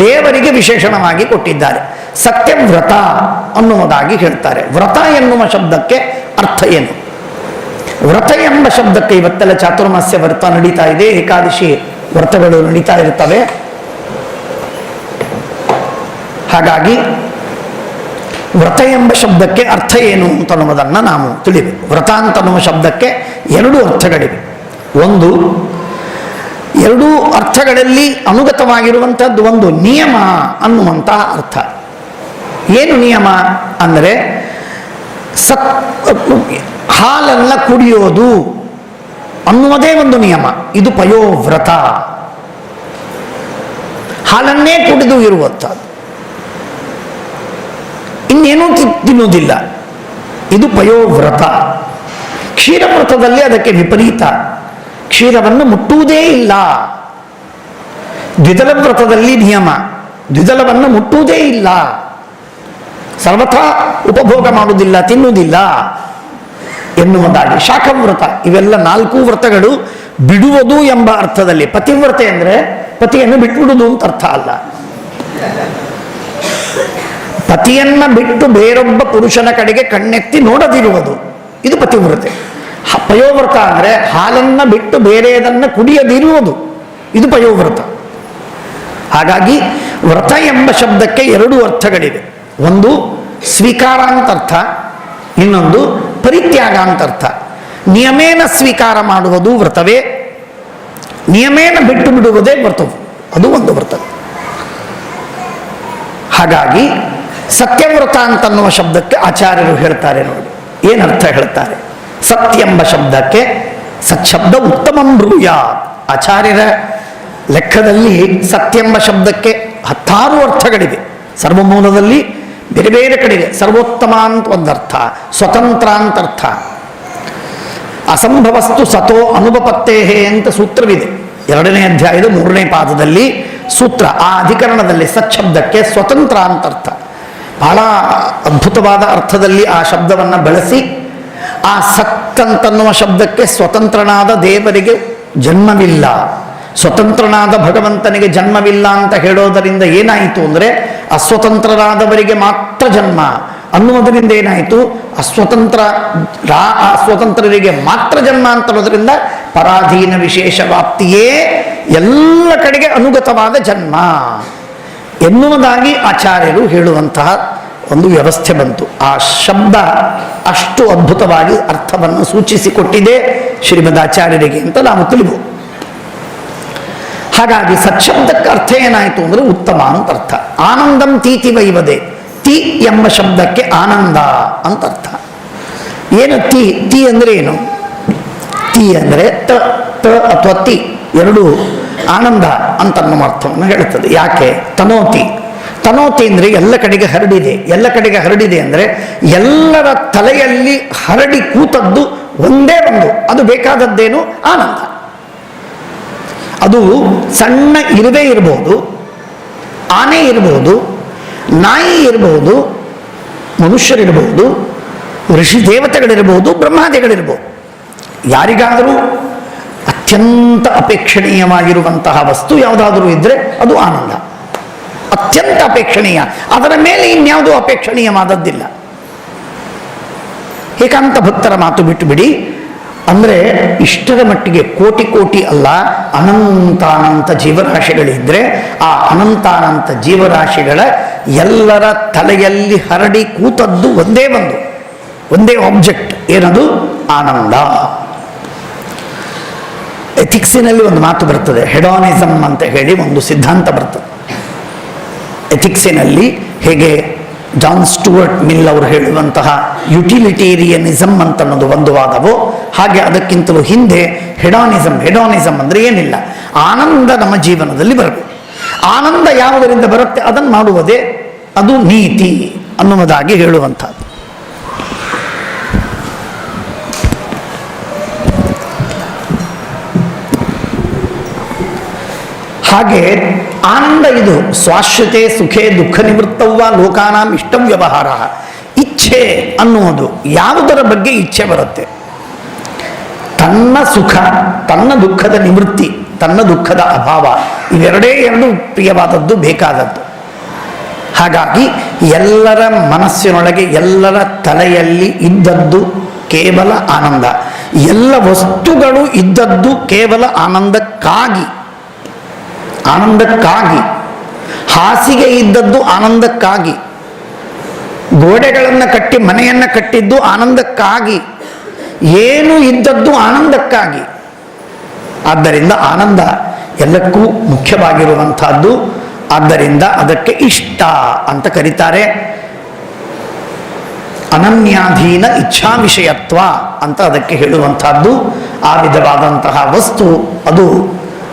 Speaker 1: ದೇವರಿಗೆ ವಿಶೇಷಣವಾಗಿ ಕೊಟ್ಟಿದ್ದಾರೆ. ಸತ್ಯವ್ರತ ಅನ್ನುವುದಾಗಿ ಹೇಳ್ತಾರೆ. ವ್ರತ ಎನ್ನುವ ಶಬ್ದಕ್ಕೆ ಅರ್ಥ ಏನು? ವ್ರತ ಎಂಬ ಶಬ್ದಕ್ಕೆ ಇವತ್ತೆಲ್ಲ ಚಾತುರ್ಮಾಸ್ಯ ವ್ರತ ನಡೀತಾ ಇದೆ, ಏಕಾದಶಿ ವ್ರತಗಳು ನಡೀತಾ ಇರ್ತವೆ. ಹಾಗಾಗಿ ವ್ರತ ಎಂಬ ಶಬ್ದಕ್ಕೆ ಅರ್ಥ ಏನು ಅಂತ ಅನ್ನೋದನ್ನು ನಾವು ತಿಳಿಬೇಕು. ವ್ರತ ಅಂತನ್ನುವ ಶಬ್ದಕ್ಕೆ ಎರಡು ಅರ್ಥಗಳಿವೆ. ಒಂದು, ಎರಡೂ ಅರ್ಥಗಳಲ್ಲಿ ಅನುಗತವಾಗಿರುವಂಥದ್ದು ಒಂದು ನಿಯಮ ಅನ್ನುವಂತಹ ಅರ್ಥ. ಏನು ನಿಯಮ ಅಂದರೆ ಹಾಲನ್ನ ಕುಡಿಯೋದು ಅನ್ನುವುದೇ ಒಂದು ನಿಯಮ. ಇದು ಪಯೋವ್ರತ, ಹಾಲನ್ನೇ ಕುಡಿದು ಇರುವಂಥದ್ದು, ಇನ್ನೇನೂ ತಿನ್ನುವುದಿಲ್ಲ. ಇದು ಪಯೋವ್ರತ. ಕ್ಷೀರವ್ರತದಲ್ಲಿ ಅದಕ್ಕೆ ವಿಪರೀತ, ಕ್ಷೀರವನ್ನು ಮುಟ್ಟುವುದೇ ಇಲ್ಲ. ದ್ವಿದಳ ವ್ರತದಲ್ಲಿ ನಿಯಮ, ದ್ವಿದಳವನ್ನು ಮುಟ್ಟುವುದೇ ಇಲ್ಲ, ಸರ್ವಥಾ ಉಪಭೋಗ ಮಾಡುವುದಿಲ್ಲ, ತಿನ್ನುವುದಿಲ್ಲ ಎನ್ನುವುದಾಗಿ. ಶಾಖವ್ರತ, ಇವೆಲ್ಲ ನಾಲ್ಕು ವ್ರತಗಳು ಬಿಡುವುದು ಎಂಬ ಅರ್ಥದಲ್ಲಿ. ಪತಿವ್ರತೆ ಅಂದರೆ ಪತಿಯನ್ನು ಬಿಟ್ಟುಬಿಡುವುದು ಅಂತ ಅರ್ಥ ಅಲ್ಲ. ಪತಿಯನ್ನ ಬಿಟ್ಟು ಬೇರೊಬ್ಬ ಪುರುಷನ ಕಡೆಗೆ ಕಣ್ಣೆತ್ತಿ ನೋಡದಿರುವುದು, ಇದು ಪತಿವ್ರತೆ. ಪಯೋವ್ರತ ಅಂದರೆ ಹಾಲನ್ನು ಬಿಟ್ಟು ಬೇರೆಯದನ್ನು ಕುಡಿಯದಿರುವುದು, ಇದು ಪಯೋವ್ರತ. ಹಾಗಾಗಿ ವ್ರತ ಎಂಬ ಶಬ್ದಕ್ಕೆ ಎರಡು ಅರ್ಥಗಳಿವೆ. ಒಂದು ಸ್ವೀಕಾರ ಅಂತ ಅರ್ಥ, ಇನ್ನೊಂದು ಪರಿತ್ಯಾಗ ಅಂತ ಅರ್ಥ. ನಿಯಮೇನ ಸ್ವೀಕಾರ ಮಾಡುವುದು ವ್ರತವೇ, ನಿಯಮೇನ ಬಿಟ್ಟು ಬಿಡುವುದೇ ವ್ರತವು, ಅದು ಒಂದು ವ್ರತ. ಹಾಗಾಗಿ ಸತ್ಯವ್ರತ ಅಂತನ್ನುವ ಶಬ್ದಕ್ಕೆ ಆಚಾರ್ಯರು ಹೇಳ್ತಾರೆ ನೋಡಿ, ಏನರ್ಥ ಹೇಳ್ತಾರೆ. ಸತ್ಯೆಂಬ ಶಬ್ದಕ್ಕೆ ಸತ್ಶಬ್ದ ಉತ್ತಮಂ ಬ್ರೂಯ. ಆಚಾರ್ಯರ ಲೆಕ್ಕದಲ್ಲಿ ಸತ್ಯೆಂಬ ಶಬ್ದಕ್ಕೆ 10 ಅರ್ಥಗಳಿವೆ. ಸರ್ವಮೂಲದಲ್ಲಿ ಬೇರೆ ಬೇರೆ ಕಡೆಗೆ ಸರ್ವೋತ್ತಮ ಅಂತ ಒಂದರ್ಥ, ಸ್ವತಂತ್ರ ಅಂತ ಅರ್ಥ. ಅಸಂಭವಸ್ತು ಸತೋ ಅನುಪಪತ್ತೇಹೇ ಅಂತ ಸೂತ್ರವಿದೆ. 2ನೇ ಅಧ್ಯಾಯದ 3ನೇ ಪಾದದಲ್ಲಿ ಸೂತ್ರ. ಆ ಅಧಿಕರಣದಲ್ಲಿ ಸತ್ಶಬ್ದಕ್ಕೆ ಸ್ವತಂತ್ರ ಅಂತ ಅರ್ಥ. ಬಹಳ ಅದ್ಭುತವಾದ ಅರ್ಥದಲ್ಲಿ ಆ ಶಬ್ದವನ್ನು ಬಳಸಿ, ಆ ಸತ್ ಅಂತನ್ನುವ ಶಬ್ದಕ್ಕೆ ಸ್ವತಂತ್ರನಾದ ದೇವರಿಗೆ ಜನ್ಮವಿಲ್ಲ, ಸ್ವತಂತ್ರನಾದ ಭಗವಂತನಿಗೆ ಜನ್ಮವಿಲ್ಲ ಅಂತ ಹೇಳೋದರಿಂದ ಏನಾಯಿತು ಅಂದರೆ ಅಸ್ವತಂತ್ರರಾದವರಿಗೆ ಮಾತ್ರ ಜನ್ಮ ಅನ್ನುವುದರಿಂದ ಏನಾಯಿತು, ಅಸ್ವತಂತ್ರರಿಗೆ ಮಾತ್ರ ಜನ್ಮ ಅಂತನ್ನೋದರಿಂದ ಪರಾಧೀನ ವಿಶೇಷ ವ್ಯಾಪ್ತಿಯೇ ಎಲ್ಲ ಕಡೆಗೆ ಅನುಗತವಾದ ಜನ್ಮ ಎನ್ನುವುದಾಗಿ ಆಚಾರ್ಯರು ಹೇಳುವಂತಹ ಒಂದು ವ್ಯವಸ್ಥೆ ಬಂತು. ಆ ಶಬ್ದ ಅಷ್ಟು ಅದ್ಭುತವಾಗಿ ಅರ್ಥವನ್ನು ಸೂಚಿಸಿಕೊಟ್ಟಿದೆ ಶ್ರೀಮದಾಚಾರ್ಯರಿಗೆ ಅಂತ ನಾವು ತಿಳಿಬಹುದು. ಹಾಗಾಗಿ ಸತ್ಶಬ್ದಕ್ಕೆ ಅರ್ಥ ಏನಾಯಿತು ಅಂದರೆ ಉತ್ತಮ ಅಂತ ಅರ್ಥ. ಆನಂದಂ ತೀತಿ ವೈವದೆ, ತಿ ಎಂಬ ಶಬ್ದಕ್ಕೆ ಆನಂದ ಅಂತ ಅರ್ಥ. ಏನು ತಿ? ತಿ ಅಂದರೆ ಏನು? ತಿ ಅಂದರೆ ತ ಅಥವಾ ತಿ ಎರಡು ಆನಂದ ಅಂತನ್ನುವ ಅರ್ಥವನ್ನು ಹೇಳುತ್ತದೆ. ಯಾಕೆ? ತನೋತಿ. ತನೋತಿ ಅಂದರೆ ಎಲ್ಲ ಕಡೆಗೆ ಹರಡಿದೆ. ಎಲ್ಲ ಕಡೆಗೆ ಹರಡಿದೆ ಅಂದರೆ ಎಲ್ಲರ ತಲೆಯಲ್ಲಿ ಹರಡಿ ಕೂತದ್ದು ಒಂದೇ ಒಂದು, ಅದು ಬೇಕಾದದ್ದೇನು? ಆನಂದ. ಅದು ಸಣ್ಣ ಇರುವೆ ಇರಬಹುದು, ಆನೆ ಇರಬಹುದು, ನಾಯಿ ಇರಬಹುದು, ಮನುಷ್ಯರಿರಬಹುದು, ಋಷಿ ದೇವತೆಗಳಿರಬಹುದು, ಬ್ರಹ್ಮಾದಿಗಳಿರಬಹುದು. ಯಾರಿಗಾದರೂ ಅತ್ಯಂತ ಅಪೇಕ್ಷಣೀಯವಾಗಿರುವಂತಹ ವಸ್ತು ಯಾವುದಾದರೂ ಇದ್ದರೆ ಅದು ಆನಂದ. ಅತ್ಯಂತ ಅಪೇಕ್ಷಣೀಯ, ಅದರ ಮೇಲೆ ಇನ್ಯಾವುದೂ ಅಪೇಕ್ಷಣೀಯವಾದದ್ದಿಲ್ಲ. ಏಕಾಂತ ಭಕ್ತರ ಮಾತು ಬಿಟ್ಟು ಬಿಡಿ. ಅಂದರೆ ಇಷ್ಟರ ಮಟ್ಟಿಗೆ ಕೋಟಿ ಕೋಟಿ ಅಲ್ಲ, ಅನಂತಾನಂತ ಜೀವರಾಶಿಗಳಿದ್ರೆ ಆ ಅನಂತಾನಂತ ಜೀವರಾಶಿಗಳ ಎಲ್ಲರ ತಲೆಯಲ್ಲಿ ಹರಡಿ ಕೂತದ್ದು ಒಂದೇ ಆಬ್ಜೆಕ್ಟ್. ಏನದು? ಆನಂದ. ಎಥಿಕ್ಸಿನಲ್ಲಿ ಒಂದು ಮಾತು ಬರ್ತದೆ, ಹೆಡಾನಿಸಮ್ ಅಂತ ಹೇಳಿ ಒಂದು ಸಿದ್ಧಾಂತ ಬರ್ತದೆ. ಎಥಿಕ್ಸಿನಲ್ಲಿ ಹೇಗೆ ಜಾನ್ ಸ್ಟುವರ್ಟ್ ಮಿಲ್ ಅವರು ಹೇಳುವಂತಹ ಯುಟಿಲಿಟೇರಿಯನಿಸಮ್ ಅಂತನ್ನೋದು ಒಂದು ವಾದವೋ, ಹಾಗೆ ಅದಕ್ಕಿಂತಲೂ ಹಿಂದೆ ಹೆಡಾನಿಸಮ್ ಅಂದರೆ ಏನಿಲ್ಲ, ಆನಂದ ನಮ್ಮ ಜೀವನದಲ್ಲಿ ಬರಬೇಕು. ಆನಂದ ಯಾವುದರಿಂದ ಬರುತ್ತೆ ಅದನ್ನು ಮಾಡುವುದೇ ಅದು ನೀತಿ ಅನ್ನುವುದಾಗಿ ಹೇಳುವಂಥದ್ದು. ಹಾಗೆ ಆನಂದ ಇದು ಸ್ವಾಶ್ಯತೆ ಸುಖೇ ದುಃಖ ನಿವೃತ್ತವ್ವ ಲೋಕಾನಾಂ ಇಷ್ಟ ವ್ಯವಹಾರ. ಇಚ್ಛೆ ಅನ್ನುವುದು ಯಾವುದರ ಬಗ್ಗೆ ಇಚ್ಛೆ ಬರುತ್ತೆ? ತನ್ನ ಸುಖ, ತನ್ನ ದುಃಖದ ನಿವೃತ್ತಿ, ತನ್ನ ದುಃಖದ ಅಭಾವ, ಇವೆರಡೇ ಎರಡು ಪ್ರಿಯವಾದದ್ದು, ಬೇಕಾದದ್ದು. ಹಾಗಾಗಿ ಎಲ್ಲರ ಮನಸ್ಸಿನೊಳಗೆ, ಎಲ್ಲರ ತಲೆಯಲ್ಲಿ ಇದ್ದದ್ದು ಕೇವಲ ಆನಂದ. ಎಲ್ಲ ವಸ್ತುಗಳು ಇದ್ದದ್ದು ಕೇವಲ ಆನಂದಕ್ಕಾಗಿ. ಹಾಸಿಗೆ ಇದ್ದದ್ದು ಆನಂದಕ್ಕಾಗಿ, ಗೋಡೆಗಳನ್ನು ಕಟ್ಟಿ ಮನೆಯನ್ನು ಕಟ್ಟಿದ್ದು ಆನಂದಕ್ಕಾಗಿ, ಏನು ಇದ್ದದ್ದು ಆನಂದಕ್ಕಾಗಿ. ಆದ್ದರಿಂದ ಆನಂದ ಎಲ್ಲಕ್ಕೂ ಮುಖ್ಯವಾಗಿರುವಂತಹದ್ದು. ಆದ್ದರಿಂದ ಅದಕ್ಕೆ ಇಷ್ಟ ಅಂತ ಕರೀತಾರೆ. ಅನನ್ಯಾಧೀನ ಇಚ್ಛಾ ವಿಷಯತ್ವ ಅಂತ ಅದಕ್ಕೆ ಹೇಳುವಂತಹದ್ದು. ಆ ವಿಧವಾದಂತಹ ವಸ್ತು ಅದು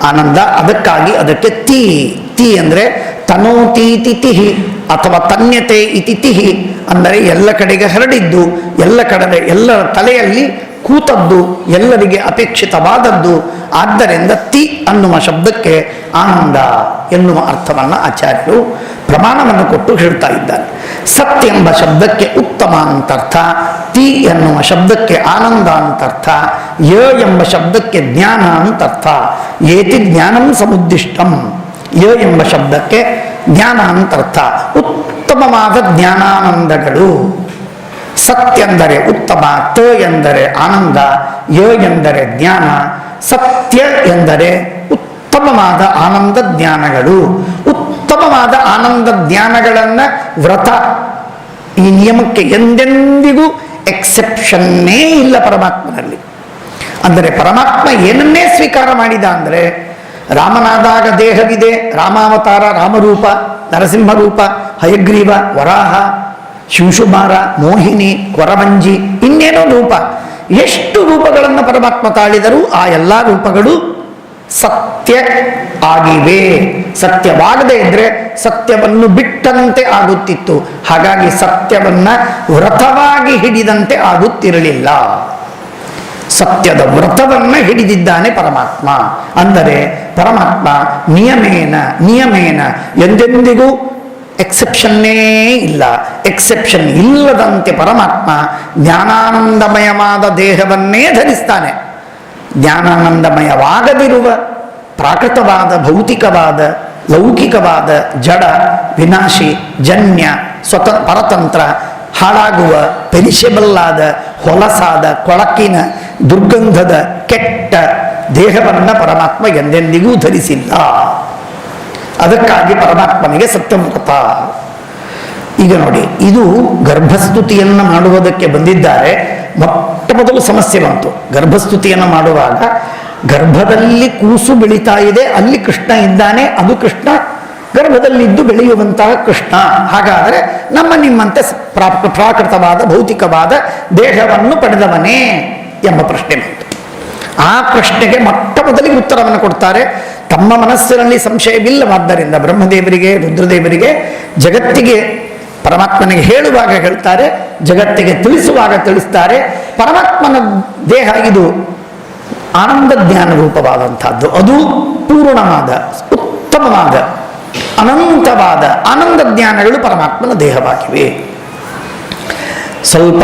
Speaker 1: ಆನಂದ. ಅದಕ್ಕಾಗಿ ಅದಕ್ಕೆ ತಿ ಅಂದರೆ ತನೋತೀತಿ ತಿಹಿ ಅಥವಾ ತನ್ಯತೆ ಇತಿ ತಿಹಿ ಅಂದರೆ ಎಲ್ಲ ಕಡೆಗೆ ಹರಡಿದ್ದು, ಎಲ್ಲರ ತಲೆಯಲ್ಲಿ ಕೂತದ್ದು, ಎಲ್ಲರಿಗೆ ಅಪೇಕ್ಷಿತವಾದದ್ದು. ಆದ್ದರಿಂದ ತಿ ಅನ್ನುವ ಶಬ್ದಕ್ಕೆ ಆನಂದ ಎನ್ನುವ ಅರ್ಥವನ್ನು ಆಚಾರ್ಯರು ಪ್ರಮಾಣವನ್ನು ಕೊಟ್ಟು ಹೇಳ್ತಾ ಇದ್ದಾರೆ. ಸತ್ ಎಂಬ ಶಬ್ದಕ್ಕೆ ಉತ್ತಮ ಅಂತರ್ಥ, ತಿ ಎನ್ನುವ ಶಬ್ದಕ್ಕೆ ಆನಂದ ಅಂತರ್ಥ, ಯ ಎಂಬ ಶಬ್ದಕ್ಕೆ ಜ್ಞಾನ ಅಂತರ್ಥ. ಏತಿ ಜ್ಞಾನಂ ಸಮುದ್ದಿಷ್ಟಂ, ಯ ಎಂಬ ಶಬ್ದಕ್ಕೆ ಜ್ಞಾನ ಅಂತರ್ಥ. ಉತ್ತಮವಾದ ಜ್ಞಾನಾನಂದಗಳು. ಸತ್ ಎಂದರೆ ಉತ್ತಮ, ತ ಎಂದರೆ ಆನಂದ, ಯ ಎಂದರೆ ಜ್ಞಾನ. ಸತ್ಯ ಎಂದರೆ ಉತ್ತಮವಾದ ಆನಂದ ಜ್ಞಾನಗಳು. ಉತ್ತಮವಾದ ಆನಂದ ಜ್ಞಾನಗಳನ್ನು ವ್ರತ, ಈ ನಿಯಮಕ್ಕೆ ಎಂದೆಂದಿಗೂ ಎಕ್ಸೆಪ್ಷನ್ನೇ ಇಲ್ಲ ಪರಮಾತ್ಮನಲ್ಲಿ. ಅಂದರೆ ಪರಮಾತ್ಮ ಏನನ್ನೇ ಸ್ವೀಕಾರ ಮಾಡಿದ ಅಂದರೆ, ರಾಮನಾದಾಗ ದೇಹವಿದೆ, ರಾಮಾವತಾರ, ರಾಮರೂಪ, ನರಸಿಂಹರೂಪ, ಹಯಗ್ರೀವ, ವರಾಹ, ಶಿಂಶುಮಾರ, ಮೋಹಿನಿ, ಕೊರವಂಜಿ, ಇನ್ನೇನೋ ರೂಪ. ಎಷ್ಟು ರೂಪಗಳನ್ನು ಪರಮಾತ್ಮ ತಾಳಿದರೂ ಆ ಎಲ್ಲ ರೂಪಗಳು ಸತ್ಯ ಆಗಿವೆ. ಸತ್ಯವಾಗದೇ ಇದ್ರೆ ಸತ್ಯವನ್ನು ಬಿಟ್ಟಂತೆ ಆಗುತ್ತಿತ್ತು. ಹಾಗಾಗಿ ಸತ್ಯವನ್ನ ವ್ರತವಾಗಿ ಹಿಡಿದಂತೆ ಆಗುತ್ತಿರಲಿಲ್ಲ. ಸತ್ಯದ ವ್ರತವನ್ನ ಹಿಡಿದಿದ್ದಾನೆ ಪರಮಾತ್ಮ. ಅಂದರೆ ಪರಮಾತ್ಮ ನಿಯಮೇನ ಎಂದೆಂದಿಗೂ ಎಕ್ಸೆಪ್ಷನ್ನೇ ಇಲ್ಲ. ಎಕ್ಸೆಪ್ಷನ್ ಇಲ್ಲದಂತೆ ಪರಮಾತ್ಮ ಜ್ಞಾನಾನಂದಮಯವಾದ ದೇಹವನ್ನೇ ಧರಿಸ್ತಾನೆ. ಜ್ಞಾನಾನಂದಮಯವಾಗದಿರುವ ಪ್ರಾಕೃತವಾದ, ಭೌತಿಕವಾದ, ಲೌಕಿಕವಾದ, ಜಡ, ವಿನಾಶಿ, ಜನ್ಯ, ಪರತಂತ್ರ, ಹಾಳಾಗುವ, ಪೆರಿಷಬಲ್ ಆದ, ಹೊಲಸಾದ, ಕೊಳಕಿನ, ದುರ್ಗಂಧದ, ಕೆಟ್ಟ ದೇಹವನ್ನು ಪರಮಾತ್ಮ ಎಂದೆಂದಿಗೂ ಧರಿಸಿಲ್ಲ. ಅದಕ್ಕಾಗಿ ಪರಮಾತ್ಮನಿಗೆ ಸತ್ಯವ್ರತ. ಈಗ ನೋಡಿ, ಇದು ಗರ್ಭಸ್ತುತಿಯನ್ನು ಮಾಡುವುದಕ್ಕೆ ಬಂದಿದ್ದಾರೆ. ಮೊಟ್ಟ ಮೊದಲು ಸಮಸ್ಯೆ ಬಂತು. ಗರ್ಭಸ್ತುತಿಯನ್ನು ಮಾಡುವಾಗ ಗರ್ಭದಲ್ಲಿ ಕೂಸು ಬೆಳೀತಾ ಇದೆ, ಅಲ್ಲಿ ಕೃಷ್ಣ ಇದ್ದಾನೆ, ಅದು ಕೃಷ್ಣ ಗರ್ಭದಲ್ಲಿದ್ದು ಬೆಳೆಯುವಂತಹ ಕೃಷ್ಣ. ಹಾಗಾದರೆ ನಿಮ್ಮಂತೆ ಪ್ರಾಕೃತವಾದ, ಭೌತಿಕವಾದ ದೇಹವನ್ನು ಪಡೆದವನೇ ಎಂಬ ಪ್ರಶ್ನೆ ಬಂತು. ಆ ಪ್ರಶ್ನೆಗೆ ಮೊಟ್ಟ ಮೊದಲಿಗೆ ಉತ್ತರವನ್ನು ಕೊಡ್ತಾರೆ. ತಮ್ಮ ಮನಸ್ಸಿನಲ್ಲಿ ಸಂಶಯವಿಲ್ಲವಾದ್ದರಿಂದ ಬ್ರಹ್ಮದೇವರಿಗೆ, ರುದ್ರದೇವರಿಗೆ, ಜಗತ್ತಿಗೆ, ಪರಮಾತ್ಮನಿಗೆ ಹೇಳುವಾಗ ಹೇಳ್ತಾರೆ, ಜಗತ್ತಿಗೆ ತಿಳಿಸುವಾಗ ತಿಳಿಸ್ತಾರೆ. ಪರಮಾತ್ಮನ ದೇಹ ಇದು ಆನಂದ ಜ್ಞಾನ ರೂಪವಾದಂಥದ್ದು. ಅದು ಪೂರ್ಣವಾದ, ಉತ್ತಮವಾದ, ಅನಂತವಾದ ಆನಂದ ಜ್ಞಾನಗಳು ಪರಮಾತ್ಮನ ದೇಹವಾಗಿವೆ. ಸ್ವಲ್ಪ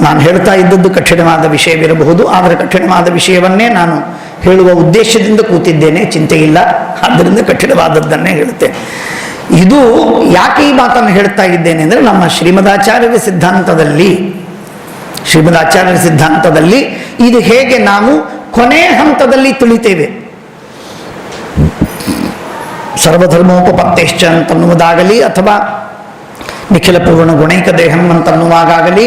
Speaker 1: ನಾನು ಹೇಳ್ತಾ ಇದ್ದದ್ದು ಕಠಿಣವಾದ ವಿಷಯವಿರಬಹುದು, ಆದರೆ ಕಠಿಣವಾದ ವಿಷಯವನ್ನೇ ನಾನು ಹೇಳುವ ಉದ್ದೇಶದಿಂದ ಕೂತಿದ್ದೇನೆ, ಚಿಂತೆ ಇಲ್ಲ. ಆದ್ದರಿಂದ ಕಠಿಣವಾದದ್ದನ್ನೇ ಹೇಳುತ್ತೇನೆ. ಇದು ಯಾಕೆ ಈ ಮಾತನ್ನು ಹೇಳ್ತಾ ಇದ್ದೇನೆ ಅಂದರೆ, ನಮ್ಮ ಶ್ರೀಮದಾಚಾರ್ಯರ ಸಿದ್ಧಾಂತದಲ್ಲಿ ಇದು ಹೇಗೆ ನಾವು ಕೊನೆ ಹಂತದಲ್ಲಿ ತಿಳಿತೇವೆ. ಸರ್ವಧರ್ಮೋಪಪತ್ತೇಶ್ಚ ಅಂತನ್ನುವುದಾಗಲಿ, ಅಥವಾ ನಿಖಿಲ ಪೂರ್ಣ ಗುಣೈಕ ದೇಹಂ ಅಂತನ್ನುವಾಗಲಿ,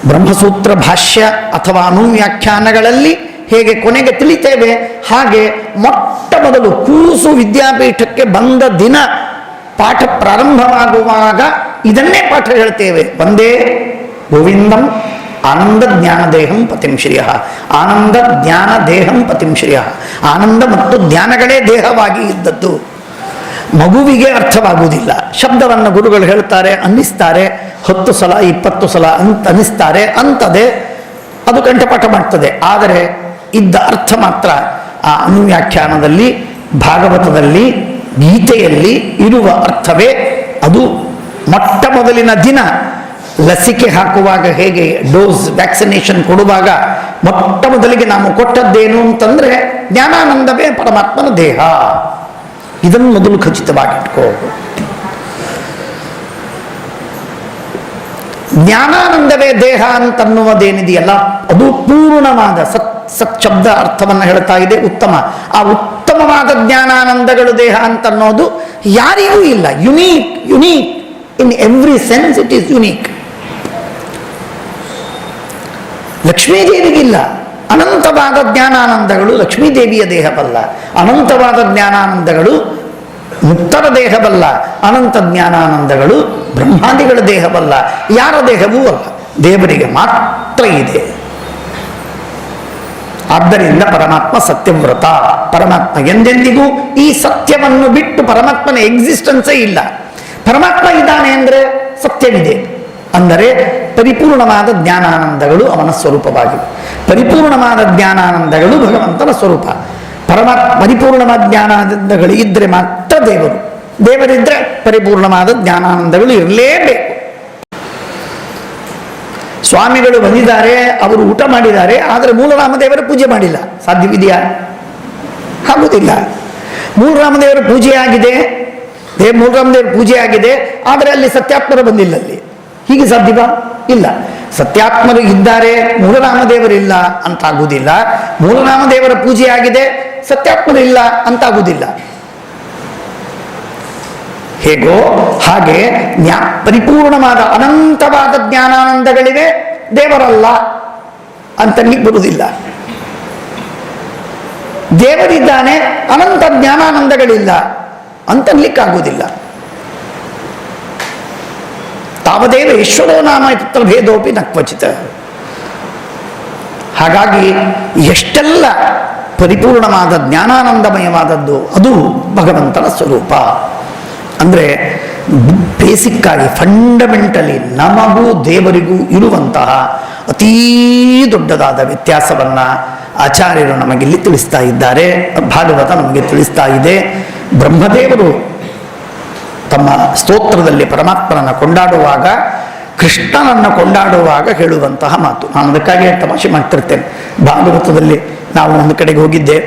Speaker 1: ಬ್ರಹ್ಮಸೂತ್ರ ಭಾಷ್ಯ ಅಥವಾ ಅನುವ್ಯಾಖ್ಯಾನಗಳಲ್ಲಿ ಹೇಗೆ ಕೊನೆಗೆ ತಿಳಿತೇವೆ, ಹಾಗೆ ಮೊಟ್ಟ ಮೊದಲು ಕೂಸು ವಿದ್ಯಾಪೀಠಕ್ಕೆ ಬಂದ ದಿನ ಪಾಠ ಪ್ರಾರಂಭವಾಗುವಾಗ ಇದನ್ನೇ ಪಾಠ ಹೇಳ್ತೇವೆ. ಒಂದೇ ಗೋವಿಂದಂ ಆನಂದ ಜ್ಞಾನ ದೇಹಂ ಪತಿಂ ಶ್ರಿಯ. ಆನಂದ ಜ್ಞಾನ ದೇಹಂ ಪತಿಂ ಶ್ರಿಯ. ಆನಂದ ಮತ್ತು ಜ್ಞಾನಗಳೇ ದೇಹವಾಗಿ ಇದ್ದದ್ದು. ಮಗುವಿಗೆ ಅರ್ಥವಾಗುವುದಿಲ್ಲ. ಶಬ್ದವನ್ನು ಗುರುಗಳು ಹೇಳ್ತಾರೆ, ಅನ್ನಿಸ್ತಾರೆ, 10 ಸಲ 20 ಸಲ ಅಂತ ಅನ್ನಿಸ್ತಾರೆ, ಅಂತದೆ, ಅದು ಕಂಠಪಾಠ ಮಾಡ್ತದೆ. ಆದರೆ ಇದ್ದ ಅರ್ಥ ಮಾತ್ರ ಆ ಅನುವ್ಯಾಖ್ಯಾನದಲ್ಲಿ, ಭಾಗವತದಲ್ಲಿ, ಗೀತೆಯಲ್ಲಿ ಇರುವ ಅರ್ಥವೇ ಅದು. ಮೊಟ್ಟ ಮೊದಲಿನ ದಿನ ಲಸಿಕೆ ಹಾಕುವಾಗ ಹೇಗೆ ಡೋಸ್ ವ್ಯಾಕ್ಸಿನೇಷನ್ ಕೊಡುವಾಗ ಮೊಟ್ಟ ಮೊದಲಿಗೆ ನಾವು ಕೊಟ್ಟದ್ದೇನು ಅಂತಂದ್ರೆ ಜ್ಞಾನಾನಂದವೇ ಪರಮಾತ್ಮನ ದೇಹ. ಇದನ್ನು ಮೊದಲು ಖಚಿತವಾಗಿಟ್ಕೋ. ಜ್ಞಾನಾನಂದವೇ ದೇಹ ಅಂತನ್ನುವುದೇನಿದೆಯಲ್ಲ, ಅದು ಪೂರ್ಣವಾದ ಸತ್ ಶಬ್ದ ಅರ್ಥವನ್ನು ಹೇಳ್ತಾ ಇದೆ, ಉತ್ತಮ. ಆ ಉತ್ತಮವಾದ ಜ್ಞಾನಾನಂದಗಳು ದೇಹ ಅಂತನ್ನೋದು ಯಾರಿಗೂ ಇಲ್ಲ. Unique in every sense it is unique. ಲಕ್ಷ್ಮೀದೇವಿಗಿಲ್ಲ. ಅನಂತವಾದ ಜ್ಞಾನಾನಂದಗಳು ಲಕ್ಷ್ಮೀದೇವಿಯ ದೇಹವಲ್ಲ. ಅನಂತವಾದ ಜ್ಞಾನಾನಂದಗಳು ಮುಕ್ತರ ದೇಹವಲ್ಲ. ಅನಂತ ಜ್ಞಾನಾನಂದಗಳು ಬ್ರಹ್ಮಾದಿಗಳ ದೇಹವಲ್ಲ. ಯಾರ ದೇಹವೂ ಅಲ್ಲ, ದೇವರಿಗೆ ಮಾತ್ರ ಇದೆ. ಆದ್ದರಿಂದ ಪರಮಾತ್ಮ ಸತ್ಯವ್ರತ. ಪರಮಾತ್ಮ ಎಂದೆಂದಿಗೂ ಈ ಸತ್ಯವನ್ನು ಬಿಟ್ಟು ಪರಮಾತ್ಮನ ಎಕ್ಸಿಸ್ಟೆನ್ಸೇ ಇಲ್ಲ. ಪರಮಾತ್ಮ ಇದ್ದಾನೆ ಅಂದರೆ ಸತ್ಯವಿದೆ, ಅಂದರೆ ಪರಿಪೂರ್ಣವಾದ ಜ್ಞಾನಾನಂದಗಳು ಅವನ ಸ್ವರೂಪವಾಗಿವೆ. ಪರಿಪೂರ್ಣವಾದ ಜ್ಞಾನಾನಂದಗಳು ಭಗವಂತನ ಸ್ವರೂಪ. ಪರಿಪೂರ್ಣವಾದ ಜ್ಞಾನಾನಂದಗಳು ಇದ್ದರೆ ಮಾತ್ರ ದೇವರು. ದೇವರಿದ್ದರೆ ಪರಿಪೂರ್ಣವಾದ ಜ್ಞಾನಾನಂದಗಳು ಇರಲೇಬೇಕು. ಸ್ವಾಮಿಗಳು ಬಂದಿದ್ದಾರೆ, ಅವರು ಊಟ ಮಾಡಿದ್ದಾರೆ, ಆದರೆ ಮೂಲರಾಮದೇವರ ಪೂಜೆ ಮಾಡಿಲ್ಲ. ಸಾಧ್ಯವಿದೆಯಾ? ಆಗುವುದಿಲ್ಲ. ಮೂಲರಾಮದೇವರ ಪೂಜೆ ಆಗಿದೆ, ಮೂಲರಾಮದೇವರ ಪೂಜೆ ಆಗಿದೆ, ಆದರೆ ಅಲ್ಲಿ ಸತ್ಯಾತ್ಮರು ಬಂದಿಲ್ಲ. ಅಲ್ಲಿ ಹೀಗೆ ಸಾಧ್ಯವಾ? ಇಲ್ಲ. ಸತ್ಯಾತ್ಮರು ಇದ್ದಾರೆ, ಮೂಲರಾಮದೇವರಿಲ್ಲ ಅಂತಾಗುವುದಿಲ್ಲ. ಮೂಲರಾಮದೇವರ ಪೂಜೆ ಆಗಿದೆ, ಸತ್ಯಾತ್ಮರು ಇಲ್ಲ ಅಂತಾಗುವುದಿಲ್ಲ. ಹೇಗೋ ಹಾಗೆ ಪರಿಪೂರ್ಣವಾದ ಅನಂತವಾದ ಜ್ಞಾನಾನಂದಗಳಿವೆ, ದೇವರಲ್ಲ ಅಂತನ್ಲಿಕ್ಕೆ ಬರುವುದಿಲ್ಲ. ದೇವರಿದ್ದಾನೆ, ಅನಂತ ಜ್ಞಾನಾನಂದಗಳಿಲ್ಲ ಅಂತನ್ಲಿಕ್ಕಾಗುವುದಿಲ್ಲ. ತಾವದೇವ ಈಶ್ವರೋ ನಾಮ ತತ್ರ ಭೇದೋಪಿ ನ ಕ್ವಚಿತ. ಹಾಗಾಗಿ ಎಷ್ಟೆಲ್ಲ ಪರಿಪೂರ್ಣವಾದ ಜ್ಞಾನಾನಂದಮಯವಾದದ್ದು ಅದು ಭಗವಂತನ ಸ್ವರೂಪ. ಅಂದರೆ ಬೇಸಿಕ್ ಆಗಿ ಫಂಡಮೆಂಟಲಿ ನಮಗೂ ದೇವರಿಗೂ ಇರುವಂತಹ ಅತೀ ದೊಡ್ಡದಾದ ವ್ಯತ್ಯಾಸವನ್ನು ಆಚಾರ್ಯರು ನಮಗಿಲ್ಲಿ ತಿಳಿಸ್ತಾ ಇದ್ದಾರೆ. ಭಾಗವತ ನಮಗೆ ತಿಳಿಸ್ತಾ ಇದೆ. ಬ್ರಹ್ಮದೇವರು ತಮ್ಮ ಸ್ತೋತ್ರದಲ್ಲಿ ಪರಮಾತ್ಮನನ್ನು ಕೊಂಡಾಡುವಾಗ, ಕೃಷ್ಣನನ್ನು ಕೊಂಡಾಡುವಾಗ ಹೇಳುವಂತಹ ಮಾತು. ನಾನು ಅದಕ್ಕಾಗಿ ತಮಾಷೆ ಮಾಡ್ತಿರ್ತೇನೆ. ಭಾಗವತದಲ್ಲಿ ನಾವು ಒಂದು ಕಡೆಗೆ ಹೋಗಿದ್ದೆ,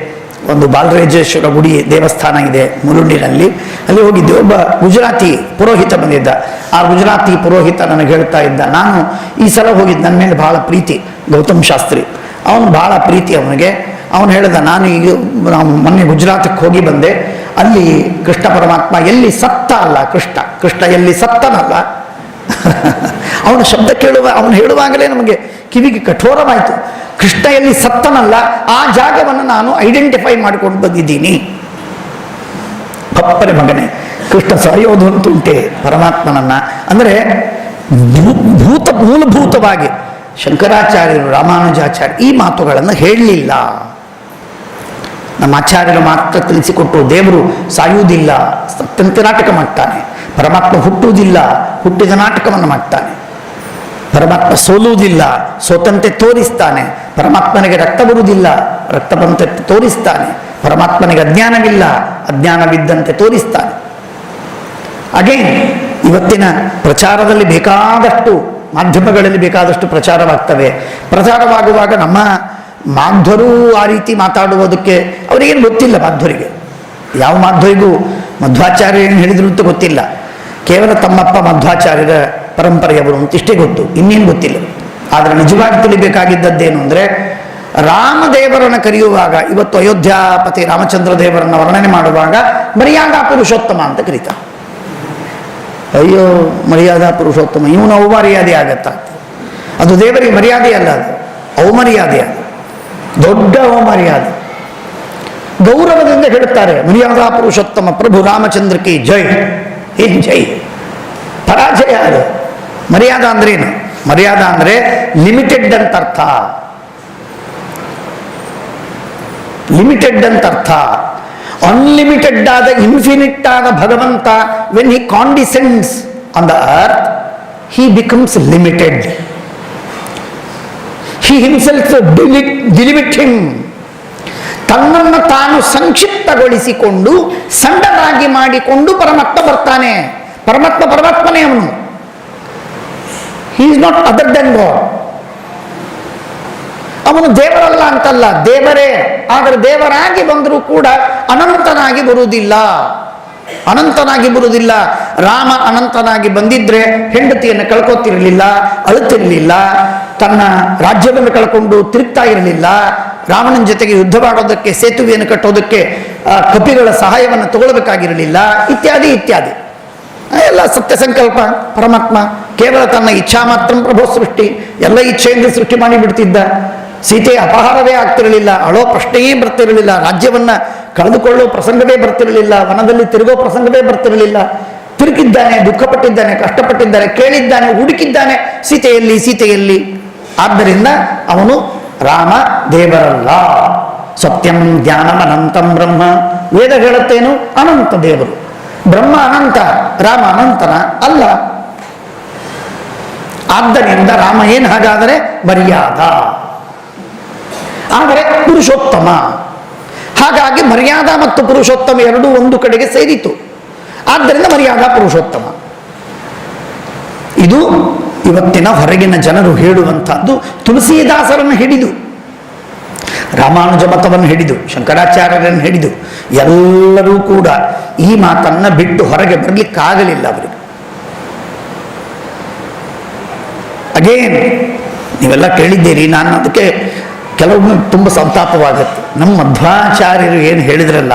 Speaker 1: ಒಂದು ಬಾಲರಾಜೇಶ್ವರ ಗುಡಿ ದೇವಸ್ಥಾನ ಇದೆ ಮುರುಂಡಿನಲ್ಲಿ, ಅಲ್ಲಿ ಹೋಗಿದ್ದೆ. ಒಬ್ಬ ಗುಜರಾತಿ ಪುರೋಹಿತ ಬಂದಿದ್ದ. ಆ ಗುಜರಾತಿ ಪುರೋಹಿತ ನನಗೆ ಹೇಳ್ತಾ ಇದ್ದ, ನಾನು ಈ ಸಲ ಹೋಗಿದ್ದು, ನನ್ನ ಮೇಲೆ ಬಹಳ ಪ್ರೀತಿ ಗೌತಮ್ ಶಾಸ್ತ್ರಿ, ಅವನು ಬಹಳ ಪ್ರೀತಿ ಅವನಿಗೆ. ಅವನು ಹೇಳಿದ, ನಾನು ನಾವು ಮೊನ್ನೆ ಗುಜರಾತಕ್ಕೆ ಹೋಗಿ ಬಂದೆ, ಅಲ್ಲಿ ಕೃಷ್ಣ ಪರಮಾತ್ಮ ಎಲ್ಲಿ ಸತ್ತ ಅಲ್ಲ, ಕೃಷ್ಣ ಎಲ್ಲಿ ಸತ್ತನಲ್ಲ. ಅವನ ಶಬ್ದ ಅವನು ಹೇಳುವಾಗಲೇ ನಮಗೆ ಕಿವಿಗೆ ಕಠೋರವಾಯಿತು. ಕೃಷ್ಣ ಎಲ್ಲಿ ಸತ್ತನಲ್ಲ, ಆ ಜಾಗವನ್ನು ನಾನು ಐಡೆಂಟಿಫೈ ಮಾಡಿಕೊಂಡು ಬಂದಿದ್ದೀನಿ. ಪಪ್ಪರೆ ಮಗನೇ, ಕೃಷ್ಣ ಸಾಯೋದು ಅಂತುಂಟೆ ಪರಮಾತ್ಮನನ್ನ. ಅಂದರೆ ಮೂಲಭೂತವಾಗಿ ಶಂಕರಾಚಾರ್ಯರು, ರಾಮಾನುಜಾಚಾರ್ಯ ಈ ಮಾತುಗಳನ್ನು ಹೇಳಲಿಲ್ಲ. ನಮ್ಮ ಆಚಾರ್ಯರು ಮಾತ್ರ ತಿಳಿಸಿಕೊಟ್ಟು, ದೇವರು ಸಾಯುವುದಿಲ್ಲ, ಸತ್ತಂತೆ ನಾಟಕ ಮಾಡ್ತಾನೆ. ಪರಮಾತ್ಮ ಹುಟ್ಟುವುದಿಲ್ಲ, ಹುಟ್ಟಿದ ನಾಟಕವನ್ನು ಮಾಡ್ತಾನೆ. ಪರಮಾತ್ಮ ಸೋಲುವುದಿಲ್ಲ, ಸೋತಂತೆ ತೋರಿಸ್ತಾನೆ. ಪರಮಾತ್ಮನಿಗೆ ರಕ್ತ ಬರುವುದಿಲ್ಲ, ರಕ್ತ ಬಂತೆ ತೋರಿಸ್ತಾನೆ. ಪರಮಾತ್ಮನಿಗೆ ಅಜ್ಞಾನವಿಲ್ಲ, ಅಜ್ಞಾನವಿದ್ದಂತೆ ತೋರಿಸ್ತಾನೆ. ಅಗೇನ್ ಇವತ್ತಿನ ಪ್ರಚಾರದಲ್ಲಿ ಬೇಕಾದಷ್ಟು ಮಾಧ್ಯಮಗಳಲ್ಲಿ ಬೇಕಾದಷ್ಟು ಪ್ರಚಾರವಾಗ್ತವೆ. ಪ್ರಚಾರವಾಗುವಾಗ ನಮ್ಮ ಮಾಧ್ವರು ಆ ರೀತಿ ಮಾತಾಡುವುದಕ್ಕೆ ಅವರಿಗೇನು ಗೊತ್ತಿಲ್ಲ. ಮಾಧ್ವರಿಗೆ ಯಾವ ಮಾಧ್ವರಿಗೂ ಮಧ್ವಾಚಾರ್ಯ ಏನು ಹೇಳಿದ್ರು ಅಂತ ಗೊತ್ತಿಲ್ಲ. ಕೇವಲ ತಮ್ಮಪ್ಪ ಮಧ್ವಾಚಾರ್ಯರ ಪರಂಪರೆಯವರು ಅಂತಿಷ್ಟೇ ಗೊತ್ತು, ಇನ್ನೇನು ಗೊತ್ತಿಲ್ಲ. ಆದರೆ ನಿಜವಾಗಿ ತಿಳಿಬೇಕಾಗಿದ್ದದ್ದೇನು ಅಂದರೆ, ರಾಮದೇವರನ್ನು ಕರೆಯುವಾಗ, ಇವತ್ತು ಅಯೋಧ್ಯಾಪತಿ ರಾಮಚಂದ್ರ ದೇವರನ್ನು ವರ್ಣನೆ ಮಾಡುವಾಗ ಮರ್ಯಾದಾ ಪುರುಷೋತ್ತಮ ಅಂತ ಕರೀತಾರೆ. ಅಯ್ಯೋ ಮರ್ಯಾದಾ ಪುರುಷೋತ್ತಮ, ಇವನು ಅವಮರ್ಯಾದೆ ಆಗತ್ತ. ಅದು ದೇವರಿಗೆ ಮರ್ಯಾದೆ ಅಲ್ಲ, ಅದು ಅವಮರ್ಯಾದೆ, ಅದು ದೊಡ್ಡ ಅವಮರ್ಯಾದೆ. ಗೌರವದಿಂದ ಹೇಳುತ್ತಾರೆ, ಮರ್ಯಾದಾ ಪುರುಷೋತ್ತಮ ಪ್ರಭು ರಾಮಚಂದ್ರಕ್ಕೆ ಜೈ. ಏನ್ ಜೈ? ಪರಾಜಯ ಅದು. ಮರ್ಯಾದಾ ಅಂದ್ರೇನು? ಮರ್ಯಾದಾ ಅಂದ್ರೆ ಲಿಮಿಟೆಡ್ ಅಂತ ಅರ್ಥ. ಲಿಮಿಟೆಡ್ ಅಂತ ಅರ್ಥ. ಅನ್ಲಿಮಿಟೆಡ್ ಆದ, ಇನ್ಫಿನಿಟ್ ಆದ ಭಗವಂತ, when he condescends on the earth, he becomes limited. He himself delimit him. ತನ್ನನ್ನು ತಾನು ಸಂಕ್ಷಿಪ್ತಗೊಳಿಸಿಕೊಂಡು ಸಣ್ಣದಾಗಿ ಮಾಡಿಕೊಂಡು ಪರಮಾತ್ಮ ಬರ್ತಾನೆ. ಪರಮಾತ್ಮನೇ ಅವನು. He is not other than God. ಅವನು ದೇವರಲ್ಲ ಅಂತಲ್ಲ, ದೇವರೇ. ಆದರೆ ದೇವರಾಗಿ ಬಂದರೂ ಕೂಡ ಅನಂತನಾಗಿ ಬರುವುದಿಲ್ಲ. ಅನಂತನಾಗಿ ಬರುವುದಿಲ್ಲ. ರಾಮ ಅನಂತನಾಗಿ ಬಂದಿದ್ರೆ ಹೆಂಡತಿಯನ್ನು ಕಳ್ಕೊತಿರಲಿಲ್ಲ, ಅಳುತ್ತಿರಲಿಲ್ಲ, ತನ್ನ ರಾಜ್ಯವನ್ನು ಕಳ್ಕೊಂಡು ತಿರುಗ್ತಾ ಇರಲಿಲ್ಲ, ರಾವಣನ ಜೊತೆಗೆ ಯುದ್ಧ ಮಾಡೋದಕ್ಕೆ, ಸೇತುವೆಯನ್ನು ಕಟ್ಟೋದಕ್ಕೆ ಕಪಿಗಳ ಸಹಾಯವನ್ನು ತಗೊಳ್ಬೇಕಾಗಿರಲಿಲ್ಲ, ಇತ್ಯಾದಿ ಇತ್ಯಾದಿ. ಎಲ್ಲ ಸತ್ಯ ಸಂಕಲ್ಪ. ಪರಮಾತ್ಮ ಕೇವಲ ತನ್ನ ಇಚ್ಛಾ ಮಾತ್ರ ಪ್ರಭೋ ಸೃಷ್ಟಿ, ಎಲ್ಲ ಇಚ್ಛೆಯಿಂದ ಸೃಷ್ಟಿ ಮಾಡಿಬಿಡ್ತಿದ್ದ. ಸೀತೆಯ ಅಪಹಾರವೇ ಆಗ್ತಿರಲಿಲ್ಲ, ಅಳೋ ಪ್ರಶ್ನೆಯೇ ಬರ್ತಿರಲಿಲ್ಲ, ರಾಜ್ಯವನ್ನು ಕಳೆದುಕೊಳ್ಳೋ ಪ್ರಸಂಗವೇ ಬರ್ತಿರಲಿಲ್ಲ, ವನದಲ್ಲಿ ತಿರುಗೋ ಪ್ರಸಂಗವೇ ಬರ್ತಿರಲಿಲ್ಲ. ತಿರುಗಿದ್ದಾನೆ, ದುಃಖಪಟ್ಟಿದ್ದಾನೆ, ಕಷ್ಟಪಟ್ಟಿದ್ದಾನೆ, ಕೇಳಿದ್ದಾನೆ, ಹುಡುಕಿದ್ದಾನೆ, ಸೀತೆಯಲ್ಲಿ ಸೀತೆಯಲ್ಲಿ. ಆದ್ದರಿಂದ ಅವನು ರಾಮ ದೇವರಲ್ಲ. ಸತ್ಯಂ ಜ್ಞಾನಂ ಅನಂತಂ ಬ್ರಹ್ಮ. ವೇದ ಹೇಳುತ್ತೇನು? ಅನಂತ ದೇವರು. ಬ್ರಹ್ಮ ಅನಂತ, ರಾಮ ಅನಂತನ ಅಲ್ಲ. ಆದ್ದರಿಂದ ರಾಮ ಏನು ಹಾಗಾದರೆ? ಮರ್ಯಾದ. ಆದರೆ ಪುರುಷೋತ್ತಮ. ಹಾಗಾಗಿ ಮರ್ಯಾದ ಮತ್ತು ಪುರುಷೋತ್ತಮ ಎರಡೂ ಒಂದು ಕಡೆಗೆ ಸೇರಿತು. ಆದ್ದರಿಂದ ಮರ್ಯಾದ ಪುರುಷೋತ್ತಮ. ಇದು ಇವತ್ತಿನ ಹೊರಗಿನ ಜನರು ಹೇಳುವಂತಹದ್ದು. ತುಳಸಿದಾಸರನ್ನು ಹಿಡಿದು, ರಾಮಾನುಜ ಮತವನ್ನು ಹಿಡಿದು, ಶಂಕರಾಚಾರ್ಯರನ್ನು ಹಿಡಿದು ಎಲ್ಲರೂ ಕೂಡ ಈ ಮಾತನ್ನು ಬಿಟ್ಟು ಹೊರಗೆ ಬರಲಿಕ್ಕಾಗಲಿಲ್ಲ ಅವರಿಗೆ. ಅಗೇನ್ ನೀವೆಲ್ಲ ಕೇಳಿದ್ದೀರಿ, ನಾನು ಅದಕ್ಕೆ ಕೆಲವೊಮ್ಮೆ ತುಂಬ ಸಂತಾಪವಾಗುತ್ತೆ. ನಮ್ಮ ಮಧ್ವಾಚಾರ್ಯರು ಏನು ಹೇಳಿದ್ರಲ್ಲ,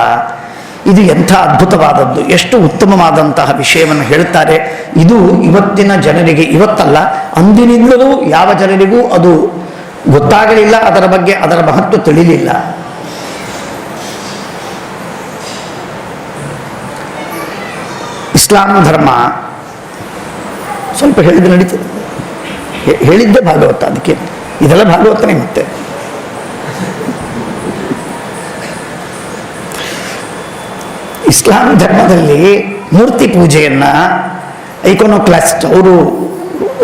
Speaker 1: ಇದು ಎಂಥ ಅದ್ಭುತವಾದದ್ದು, ಎಷ್ಟು ಉತ್ತಮವಾದಂತಹ ವಿಷಯವನ್ನು ಹೇಳ್ತಾರೆ. ಇದು ಇವತ್ತಿನ ಜನರಿಗೆ, ಇವತ್ತಲ್ಲ ಅಂದಿನಿಂದಲೂ ಯಾವ ಜನರಿಗೂ ಅದು ಗೊತ್ತಾಗಲಿಲ್ಲ, ಅದರ ಬಗ್ಗೆ ಅದರ ಮಹತ್ವ ತಿಳಿಲಿಲ್ಲ. ಇಸ್ಲಾಂ ಧರ್ಮ ಸ್ವಲ್ಪ ಹೇಳಿದ್ರೆ ನಡೀತದೆ, ಹೇಳಿದ್ದೆ ಭಾಗವತ, ಅದಕ್ಕೆ ಇದೆಲ್ಲ ಭಾಗವತನೇ. ಮತ್ತೆ ಇಸ್ಲಾಂ ಧರ್ಮದಲ್ಲಿ ಮೂರ್ತಿ ಪೂಜೆಯನ್ನು ಐಕೋನೋಕ್ಲಾಸ್ಟ್ ಅವರು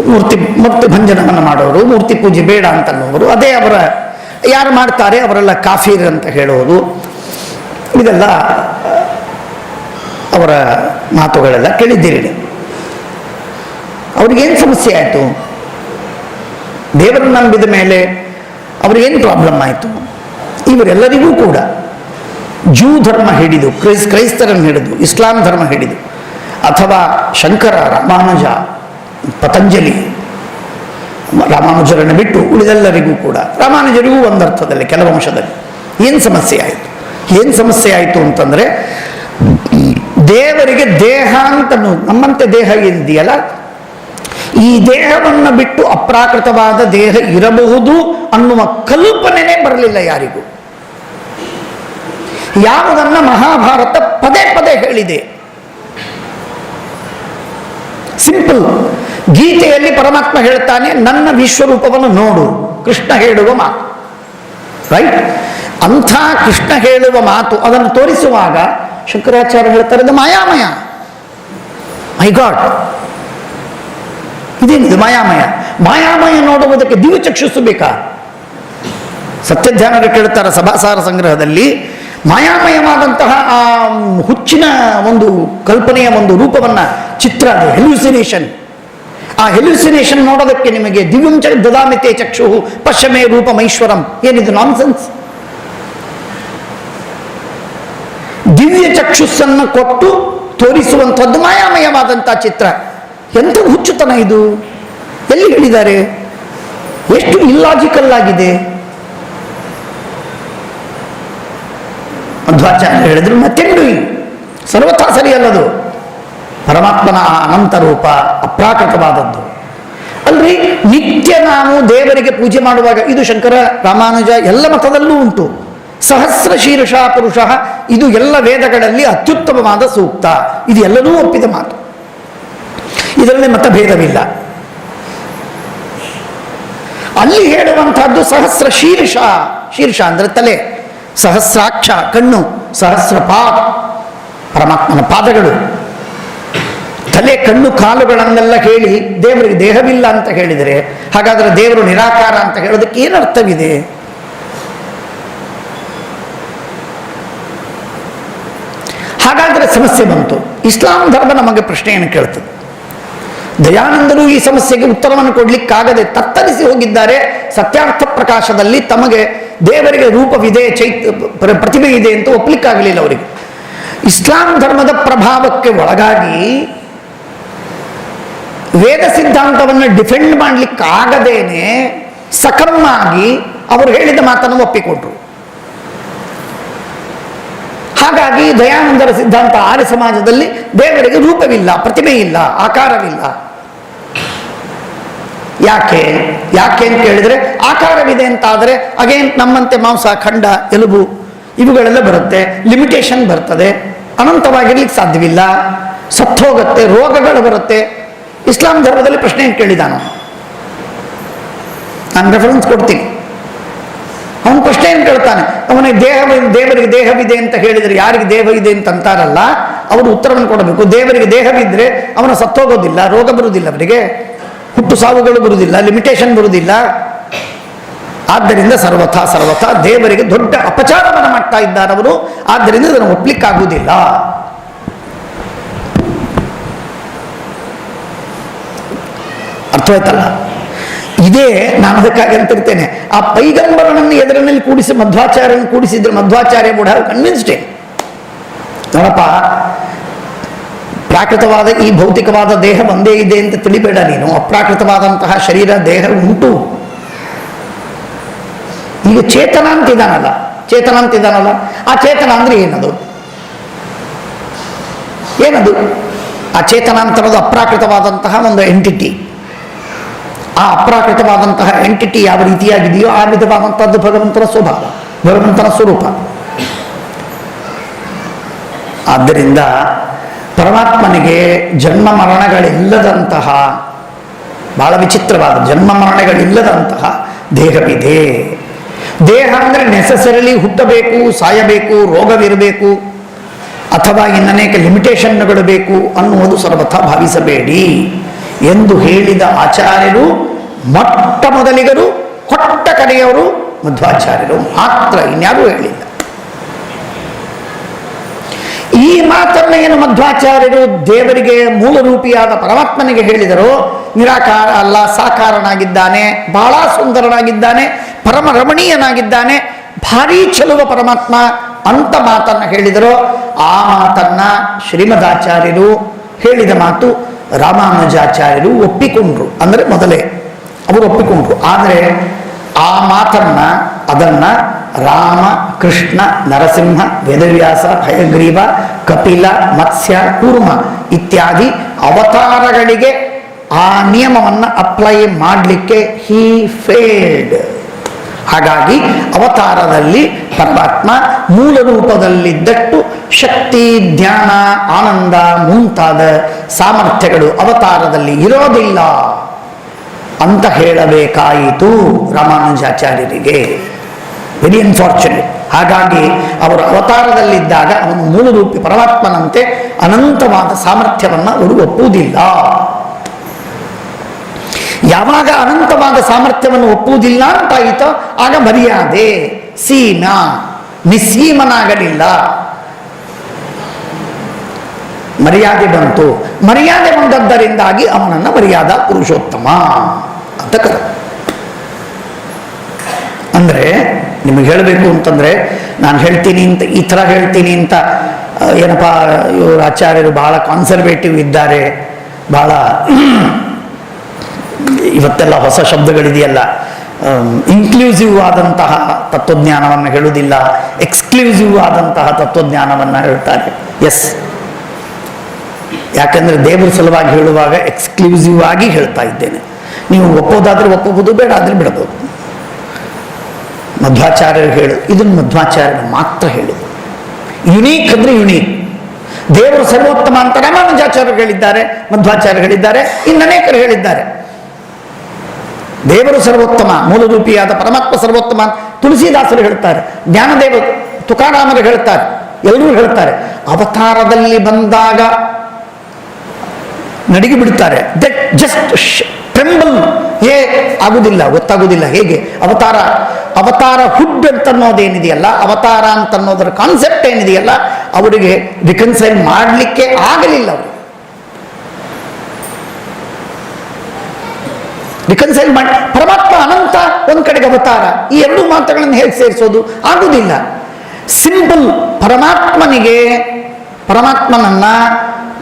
Speaker 1: ಮೂರ್ತಿ ಭಂಜನವನ್ನು ಮಾಡೋರು, ಮೂರ್ತಿ ಪೂಜೆ ಬೇಡ ಅಂತ ಅನ್ನೋರು, ಅದೇ ಅವರ ಯಾರು ಮಾಡ್ತಾರೆ ಅವರೆಲ್ಲ ಕಾಫೀರ್ ಅಂತ ಹೇಳೋದು, ಇದೆಲ್ಲ ಅವರ ಮಾತುಗಳೆಲ್ಲ ಕೇಳಿದ್ದೀರಿ. ಅವ್ರಿಗೇನು ಸಮಸ್ಯೆ ಆಯಿತು? ದೇವರನ್ನು ನಂಬಿದ ಮೇಲೆ ಅವ್ರಿಗೇನು ಪ್ರಾಬ್ಲಮ್ ಆಯಿತು? ಇವರೆಲ್ಲರಿಗೂ ಕೂಡ ಜೂ ಧರ್ಮ ಹಿಡಿದು, ಕ್ರೈಸ್ತರನ್ನು ಹಿಡಿದು, ಇಸ್ಲಾಂ ಧರ್ಮ ಹಿಡಿದು, ಅಥವಾ ಶಂಕರ, ರಾಮಾನುಜ, ಪತಂಜಲಿ, ರಾಮಾನುಜರನ್ನು ಬಿಟ್ಟು ಉಳಿದೆಲ್ಲರಿಗೂ ಕೂಡ, ರಾಮಾನುಜರಿಗೂ ಒಂದರ್ಥದಲ್ಲಿ ಕೆಲವು ಅಂಶದಲ್ಲಿ ಏನು ಸಮಸ್ಯೆ ಆಯಿತು? ಏನು ಸಮಸ್ಯೆ ಆಯಿತು ಅಂತಂದರೆ, ದೇವರಿಗೆ ದೇಹ ಅಂತ ನಮ್ಮಂತೆ ದೇಹ ಇದೆಯಲ್ಲ, ಈ ದೇಹವನ್ನು ಬಿಟ್ಟು ಅಪ್ರಾಕೃತವಾದ ದೇಹ ಇರಬಹುದು ಅನ್ನುವ ಕಲ್ಪನೆನೇ ಬರಲಿಲ್ಲ ಯಾರಿಗೂ. ಯಾವುದನ್ನು ಮಹಾಭಾರತ ಪದೇ ಪದೇ ಹೇಳಿದೆ. ಸಿಂಪಲ್. ಗೀತೆಯಲ್ಲಿ ಪರಮಾತ್ಮ ಹೇಳ್ತಾನೆ, ನನ್ನ ವಿಶ್ವರೂಪವನ್ನು ನೋಡು, ಕೃಷ್ಣ ಹೇಳುವ ಮಾತು. ರೈಟ್? ಅಂಥ ಕೃಷ್ಣ ಹೇಳುವ ಮಾತು ಅದನ್ನು ತೋರಿಸುವಾಗ ಶಂಕರಾಚಾರ್ಯ ಹೇಳ್ತಾರೆ, ಇದು ಮಾಯಾಮಯ. ಮೈ ಗಾಡ್, ಇದೇನಿದು ಮಾಯಾಮಯ? ಮಾಯಾಮಯ ನೋಡುವುದಕ್ಕೆ ದಿವ್ಯ ಚಕ್ಷುಸ್ಸು ಬೇಕಾ? ಸತ್ಯಧ್ಯಾನರು ಕೇಳ್ತಾರೆ ಸಭಾಸಾರ ಸಂಗ್ರಹದಲ್ಲಿ, ಮಾಯಾಮಯವಾದಂತಹ ಆ ಹುಚ್ಚಿನ ಒಂದು ಕಲ್ಪನೆಯ ಒಂದು ರೂಪವನ್ನು, ಚಿತ್ರ, ಅದು ಹೆಲ್ಯೂಸಿನೇಷನ್. ಆ ಹೆಲ್ಯೂಸಿನೇಷನ್ ನೋಡೋದಕ್ಕೆ ನಿಮಗೆ ದಿವ್ಯಂ ದದಾಮಿತೆ ಚಕ್ಷು ಪಶ್ಯಮೇ ರೂಪಮೈಶ್ವರಂ. ಏನಿದು ನಾನ್ಸೆನ್ಸ್? ದಿವ್ಯ ಚಕ್ಷುಸ್ಸನ್ನು ಕೊಟ್ಟು ತೋರಿಸುವಂಥದ್ದು ಮಾಯಾಮಯವಾದಂಥ ಚಿತ್ರ. ಎಂಥ ಹುಚ್ಚುತನ ಇದು! ಎಲ್ಲಿ ಹೇಳಿದ್ದಾರೆ? ಎಷ್ಟು ಇಲ್ಲಾಜಿಕಲ್ ಆಗಿದೆ. ಮಧ್ವಾಚಾರ್ಯ ಹೇಳಿದ್ರು, ಮತ್ತೆಂಡು ಸರ್ವಥಾ ಸರಿಯಲ್ಲದು. ಪರಮಾತ್ಮನ ಅನಂತ ರೂಪ ಅಪ್ರಾಕೃತವಾದದ್ದು ಅಲ್ರಿ. ನಿತ್ಯ ನಾವು ದೇವರಿಗೆ ಪೂಜೆ ಮಾಡುವಾಗ, ಇದು ಶಂಕರ, ರಾಮಾನುಜ ಎಲ್ಲ ಮತದಲ್ಲೂ ಉಂಟು. ಸಹಸ್ರ ಶೀರ್ಷ ಪುರುಷ, ಇದು ಎಲ್ಲ ವೇದಗಳಲ್ಲಿ ಅತ್ಯುತ್ತಮವಾದ ಸೂಕ್ತ. ಇದು ಎಲ್ಲರೂ ಒಪ್ಪಿದ ಮಾತು, ಇದರಲ್ಲಿ ಮತಭೇದವಿಲ್ಲ. ಅಲ್ಲಿ ಹೇಳುವಂತಹದ್ದು ಸಹಸ್ರ ಶೀರ್ಷ. ಶೀರ್ಷ ಅಂದರೆ ತಲೆ, ಸಹಸ್ರಾಕ್ಷ ಕಣ್ಣು, ಸಹಸ್ರ ಪಾದ ಪರಮಾತ್ಮನ ಪಾದಗಳು, ತಲೆ, ಕಣ್ಣು, ಕಾಲುಗಳನ್ನೆಲ್ಲ ಹೇಳಿ ದೇವರಿಗೆ ದೇಹವಿಲ್ಲ ಅಂತ ಹೇಳಿದರೆ, ಹಾಗಾದರೆ ದೇವರು ನಿರಾಕಾರ ಅಂತ ಹೇಳೋದಕ್ಕೆ ಏನು ಅರ್ಥವಿದೆ? ಹಾಗಾದರೆ ಸಮಸ್ಯೆ ಬಂತು. ಇಸ್ಲಾಂ ಧರ್ಮ ನಮಗೆ ಪ್ರಶ್ನೆಯನ್ನು ಕೇಳ್ತದೆ. ದಯಾನಂದರು ಈ ಸಮಸ್ಯೆಗೆ ಉತ್ತರವನ್ನು ಕೊಡ್ಲಿಕ್ಕಾಗದೆ ತತ್ತರಿಸಿ ಹೋಗಿದ್ದಾರೆ. ಸತ್ಯಾರ್ಥ ಪ್ರಕಾಶದಲ್ಲಿ ತಮಗೆ ದೇವರಿಗೆ ರೂಪವಿದೆ, ಪ್ರತಿಭೆ ಇದೆ ಅಂತ ಒಪ್ಪಲಿಕ್ಕಾಗಲಿಲ್ಲ ಅವರಿಗೆ. ಇಸ್ಲಾಂ ಧರ್ಮದ ಪ್ರಭಾವಕ್ಕೆ ಒಳಗಾಗಿ ವೇದ ಸಿದ್ಧಾಂತವನ್ನು ಡಿಫೆಂಡ್ ಮಾಡಲಿಕ್ಕಾಗದೇನೆ ಸಕಮ್ಮಾಗಿ ಅವರು ಹೇಳಿದ ಮಾತನ್ನು ಒಪ್ಪಿಕೊಂಡ್ರು. ಹಾಗಾಗಿ ದಯಾನಂದರ ಸಿದ್ಧಾಂತ ಆರ್ಯ ಸಮಾಜದಲ್ಲಿ ದೇವರಿಗೆ ರೂಪವಿಲ್ಲ, ಪ್ರತಿಮೆ ಇಲ್ಲ, ಆಕಾರವಿಲ್ಲ. ಯಾಕೆ ಅಂತ ಕೇಳಿದ್ರೆ, ಆಕಾರವಿದೆ ಅಂತಾದರೆ ಅಗೇನ್ ನಮ್ಮಂತೆ ಮಾಂಸ, ಖಂಡ, ಎಲುಬು ಇವುಗಳೆಲ್ಲ ಬರುತ್ತೆ, ಲಿಮಿಟೇಷನ್ ಬರ್ತದೆ, ಅನಂತವಾಗಿರ್ಲಿಕ್ಕೆ ಸಾಧ್ಯವಿಲ್ಲ, ಸತ್ತೋಗುತ್ತೆ, ರೋಗಗಳು ಬರುತ್ತೆ. ಇಸ್ಲಾಂ ಧರ್ಮದಲ್ಲಿ ಪ್ರಶ್ನೆ ಏನು ಕೇಳಿದಾನು, ನಾನು ರೆಫರೆನ್ಸ್ ಕೊಡ್ತೀನಿ. ಅವನು ಪ್ರಶ್ನೆ ಏನು ಕೇಳ್ತಾನೆ, ಅವನಿಗೆ ದೇವರಿಗೆ ದೇಹವಿದೆ ಅಂತ ಹೇಳಿದರೆ ಯಾರಿಗೆ ದೇಹ ಇದೆ ಅಂತ ಅಂತಾರಲ್ಲ ಅವರು ಉತ್ತರವನ್ನು ಕೊಡಬೇಕು. ದೇವರಿಗೆ ದೇಹವಿದ್ರೆ ಅವನ ಸತ್ತೋಗೋದಿಲ್ಲ, ರೋಗ ಬರುವುದಿಲ್ಲ, ಅವರಿಗೆ ಹುಟ್ಟು ಸಾವುಗಳು ಬರುವುದಿಲ್ಲ, ಲಿಮಿಟೇಷನ್ ಬರುವುದಿಲ್ಲ. ಆದ್ದರಿಂದ ಸರ್ವಥಾ ದೇವರಿಗೆ ದೊಡ್ಡ ಅಪಚಾರವನ್ನು ಮಾಡ್ತಾ ಇದ್ದಾರೆ ಅವರು. ಆದ್ದರಿಂದ ಇದನ್ನು ಒಪ್ಲಿಕ್ಕಾಗುವುದಿಲ್ಲ. ಅರ್ಥವಾಯ್ತಲ್ಲ? ಇದೇ ನಾನು ಅದಕ್ಕಾಗಿ ಅಂತಿರ್ತೇನೆ, ಆ ಪೈಗಂಬರನನ್ನು ಎದುರಿನಲ್ಲಿ ಕೂಡಿಸಿ ಮಧ್ವಾಚಾರ್ಯನ ಕೂಡಿಸಿದ್ರೆ ಮಧ್ವಾಚಾರ್ಯ ವುಡ್ ಹ್ಯಾವ್ ಕನ್ವಿನ್ಸ್ಡ್. ನೋಡಪ್ಪ, ಪ್ರಾಕೃತವಾದ ಈ ಭೌತಿಕವಾದ ದೇಹ ಒಂದೇ ಇದೆ ಅಂತ ತಿಳಿಬೇಡ ನೀನು. ಅಪ್ರಾಕೃತವಾದಂತಹ ಶರೀರ ದೇಹ ಉಂಟು. ಈಗ ಚೇತನ ಅಂತಿದ್ದಾನಲ್ಲ, ಆ ಚೇತನ ಅಂದ್ರೆ ಏನದು? ಆ ಚೇತನ ಅಂತನ್ನೋದು ಅಪ್ರಾಕೃತವಾದಂತಹ ಒಂದು ಎಂಟಿಟಿ. ಆ ಅಪ್ರಾಕೃತವಾದಂತಹ ಎಂಟಿಟಿ ಯಾವ ರೀತಿಯಾಗಿದೆಯೋ ಆ ವಿಧವಾದಂಥದ್ದು ಭಗವಂತನ ಸ್ವಭಾವ, ಭಗವಂತನ ಸ್ವರೂಪ. ಆದ್ದರಿಂದ ಪರಮಾತ್ಮನಿಗೆ ಜನ್ಮ ಮರಣಗಳಿಲ್ಲದಂತಹ, ಬಹಳ ವಿಚಿತ್ರವಾದ ಜನ್ಮ ಮರಣಗಳಿಲ್ಲದಂತಹ ದೇಹವಿದೆ. ದೇಹ ಅಂದರೆ ನೆಸೆಸರಿಲಿ ಹುಟ್ಟಬೇಕು, ಸಾಯಬೇಕು, ರೋಗವಿರಬೇಕು ಅಥವಾ ಇನ್ನನೇಕ ಲಿಮಿಟೇಷನ್ಗಳು ಬೇಕು ಅನ್ನುವುದು ಸರ್ವಥಾ ಭಾವಿಸಬೇಡಿ ಎಂದು ಹೇಳಿದ ಆಚಾರ್ಯರು ಮೊಟ್ಟ ಮೊದಲಿಗರು, ಕೊಟ್ಟ ಕಡೆಯವರು ಮಧ್ವಾಚಾರ್ಯರು ಮಾತ್ರ, ಇನ್ಯಾರೂ ಹೇಳಿಲ್ಲ. ಈ ಮಾತನ್ನು ಏನು ಮಧ್ವಾಚಾರ್ಯರು ದೇವರಿಗೆ ಮೂಲ ರೂಪಿಯಾದ ಪರಮಾತ್ಮನಿಗೆ ಹೇಳಿದರು, ನಿರಾಕಾರ ಅಲ್ಲ, ಸಾಕಾರನಾಗಿದ್ದಾನೆ, ಬಹಳ ಸುಂದರನಾಗಿದ್ದಾನೆ, ಪರಮ ರಮಣೀಯನಾಗಿದ್ದಾನೆ, ಭಾರೀ ಚೆಲುವ ಪರಮಾತ್ಮ ಅಂತ ಮಾತನ್ನು ಹೇಳಿದರು. ಆ ಮಾತನ್ನ ಶ್ರೀಮದಾಚಾರ್ಯರು ಹೇಳಿದ ಮಾತು ರಾಮಾನುಜಾಚಾರ್ಯರು ಒಪ್ಪಿಕೊಂಡ್ರು. ಅಂದರೆ ಮೊದಲೇ ಅವರು ಒಪ್ಪಿಕೊಂಡ್ರು. ಆದರೆ ಆ ಮಾತನ್ನ ಅದನ್ನ ರಾಮ, ಕೃಷ್ಣ, ನರಸಿಂಹ, ವೇದವ್ಯಾಸ, ಹಯಗ್ರೀವ, ಕಪಿಲ, ಮತ್ಸ್ಯ, ಕೂರ್ಮ ಇತ್ಯಾದಿ ಅವತಾರಗಳಿಗೆ ಆ ನಿಯಮವನ್ನು ಅಪ್ಲೈ ಮಾಡಲಿಕ್ಕೆ ಹೀ ಫೇಲ್ಡ್. ಹಾಗಾಗಿ ಅವತಾರದಲ್ಲಿ ಪರಮಾತ್ಮ ಮೂಲ ರೂಪದಲ್ಲಿದ್ದಟ್ಟು ಶಕ್ತಿ, ಧ್ಯಾನ, ಆನಂದ ಮುಂತಾದ ಸಾಮರ್ಥ್ಯಗಳು ಅವತಾರದಲ್ಲಿ ಇರೋದಿಲ್ಲ ಅಂತ ಹೇಳಬೇಕಾಯಿತು ರಾಮಾನುಜಾಚಾರ್ಯರಿಗೆ. Very unfortunate. ಹಾಗಾಗಿ ಅವರು ಅವತಾರದಲ್ಲಿದ್ದಾಗ ಅವನು ಮೂಲ ರೂಪಿ ಪರಮಾತ್ಮನಂತೆ ಅನಂತವಾದ ಸಾಮರ್ಥ್ಯವನ್ನು ಅವರು ಒಪ್ಪುವುದಿಲ್ಲ. ಯಾವಾಗ ಅನಂತವಾದ ಸಾಮರ್ಥ್ಯವನ್ನು ಒಪ್ಪುವುದಿಲ್ಲ ಅಂತಾಯಿತೋ ಆಗ ಮರ್ಯಾದೆ, ಸೀಮಾ, ನಿಸ್ಸೀಮನಾಗಲಿಲ್ಲ. ಮರ್ಯಾದೆ ಬಂತು. ಮರ್ಯಾದೆ ಬಂದದ್ದರಿಂದಾಗಿ ಅವನನ್ನು ಮರ್ಯಾದಾ ಪುರುಷೋತ್ತಮ ಅಂತ ಕರೆ. ಅಂದರೆ ನಿಮಗೆ ಹೇಳಬೇಕು ಅಂತಂದರೆ, ನಾನು ಹೇಳ್ತೀನಿ ಅಂತ ಈ ಥರ ಹೇಳ್ತೀನಿ ಅಂತ ಏನಪ್ಪ ಇವರು ಆಚಾರ್ಯರು ಬಹಳ ಕಾನ್ಸರ್ವೇಟಿವ್ ಇದ್ದಾರೆ, ಬಹಳ ಇವತ್ತೆಲ್ಲ ಹೊಸ ಶಬ್ದಗಳಿದೆಯಲ್ಲ, ಇನ್ಕ್ಲೂಸಿವ್ ಆದಂತಹ ತತ್ವಜ್ಞಾನವನ್ನು ಹೇಳುವುದಿಲ್ಲ, ಎಕ್ಸ್ಕ್ಲೂಸಿವ್ ಆದಂತಹ ತತ್ವಜ್ಞಾನವನ್ನು ಹೇಳ್ತಾರೆ. ಎಸ್, ಯಾಕಂದರೆ ದೇವರ ಸಲುವಾಗಿ ಹೇಳುವಾಗ ಎಕ್ಸ್ಕ್ಲೂಸಿವ್ ಆಗಿ ಹೇಳ್ತಾ ಇದ್ದೇನೆ. ನೀವು ಒಪ್ಪೋದಾದ್ರೆ ಒಪ್ಪಬಹುದು, ಬೇಡ ಆದರೆ ಬಿಡಬಹುದು. ಮಧ್ವಾಚಾರ್ಯರು ಹೇಳು, ಇದನ್ನು ಮಧ್ವಾಚಾರ್ಯರು ಮಾತ್ರ ಹೇಳು. ಯುನೀಕ್ ಅಂದರೆ ಯುನೀಕ್. ದೇವರು ಸರ್ವೋತ್ತಮ ಅಂತ ರಾಮಾನುಜಾಚಾರ್ಯರು ಹೇಳಿದ್ದಾರೆ, ಮಧ್ವಾಚಾರ್ಯರು ಹೇಳಿದ್ದಾರೆ, ಇನ್ನನೇಕರು ಹೇಳಿದ್ದಾರೆ. ದೇವರು ಸರ್ವೋತ್ತಮ, ಮೂಲರೂಪಿಯಾದ ಪರಮಾತ್ಮ ಸರ್ವೋತ್ತಮ ಅಂತ ತುಳಸಿದಾಸರು ಹೇಳ್ತಾರೆ, ಜ್ಞಾನದೇವ ತುಕಾರಾಮರು ಹೇಳ್ತಾರೆ, ಎಲ್ಲರೂ ಹೇಳ್ತಾರೆ. ಅವತಾರದಲ್ಲಿ ಬಂದಾಗ ನಡಿಗೆ ಬಿಡ್ತಾರೆ. ದಟ್ ಜಸ್ಟ್ ಟ್ರೆಂಬಲ್ ಆಗುದಿಲ್ಲ, ಗೊತ್ತಾಗುವುದಿಲ್ಲ ಹೇಗೆ ಅವತಾರ ಹುಡ್ ಅಂತನ್ನೋದೇನಿದೆಯಲ್ಲ, ಅವತಾರ ಅಂತನ್ನೋದರ ಕಾನ್ಸೆಪ್ಟ್ ಏನಿದೆಯಲ್ಲ, ಅವರಿಗೆ ರಿಕನ್ಸೈಲ್ ಮಾಡಲಿಕ್ಕೆ ಆಗಲಿಲ್ಲ. ಅವರು ರಿಕನ್ಸೈಲ್ ಮಾಡಿ, ಪರಮಾತ್ಮ ಅನಂತ, ಒಂದ್ ಕಡೆಗೆ ಅವತಾರ, ಈ ಎರಡು ಮಾತುಗಳನ್ನು ಹೇಗೆ ಸೇರಿಸೋದು ಆಗುವುದಿಲ್ಲ. ಸಿಂಪಲ್ ಪರಮಾತ್ಮನನ್ನ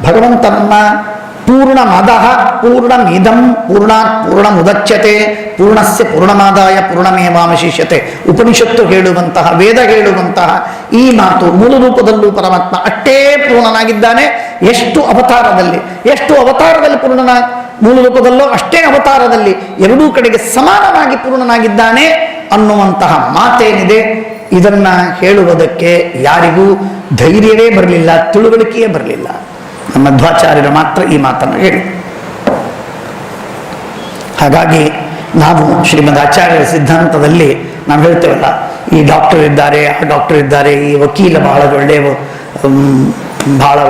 Speaker 1: ಭಗವಂತನನ್ನ ಪೂರ್ಣಮದಃ ಪೂರ್ಣಮಿದಂ ಪೂರ್ಣಾತ್ ಪೂರ್ಣಮುದಚ್ಯತೆ ಪೂರ್ಣಸ್ಯ ಪೂರ್ಣಮಾದಾಯ ಪೂರ್ಣಮೇವಾವಶಿಷ್ಯತೆ ಉಪನಿಷತ್ತು ಹೇಳುವಂತಹ, ವೇದ ಹೇಳುವಂತಹ ಈ ಮಾತು ಮೂಲ ರೂಪದಲ್ಲೂ ಪರಮಾತ್ಮ ಅಷ್ಟೇ ಪೂರ್ಣನಾಗಿದ್ದಾನೆ. ಎಷ್ಟು ಅವತಾರದಲ್ಲಿ ಮೂಲ ರೂಪದಲ್ಲೋ ಅಷ್ಟೇ ಅವತಾರದಲ್ಲಿ ಎರಡೂ ಕಡೆಗೆ ಸಮಾನವಾಗಿ ಪೂರ್ಣನಾಗಿದ್ದಾನೆ ಅನ್ನುವಂತಹ ಮಾತೇನಿದೆ, ಇದನ್ನ ಹೇಳುವುದಕ್ಕೆ ಯಾರಿಗೂ ಧೈರ್ಯವೇ ಬರಲಿಲ್ಲ, ತಿಳುವಳಿಕೆಯೇ ಬರಲಿಲ್ಲ. ನಮ್ಮ ಮಧ್ವಾಚಾರ್ಯರು ಮಾತ್ರ ಈ ಮಾತನ್ನು ಹೇಳಿ. ಹಾಗಾಗಿ ನಾವು ಶ್ರೀಮದ್ ಆಚಾರ್ಯರ ಸಿದ್ಧಾಂತದಲ್ಲಿ ನಾವು ಹೇಳ್ತೇವಲ್ಲ, ಈ ಡಾಕ್ಟರ್ ಇದ್ದಾರೆ, ಆ ಡಾಕ್ಟರ್ ಇದ್ದಾರೆ, ಈ ವಕೀಲ ಬಹಳ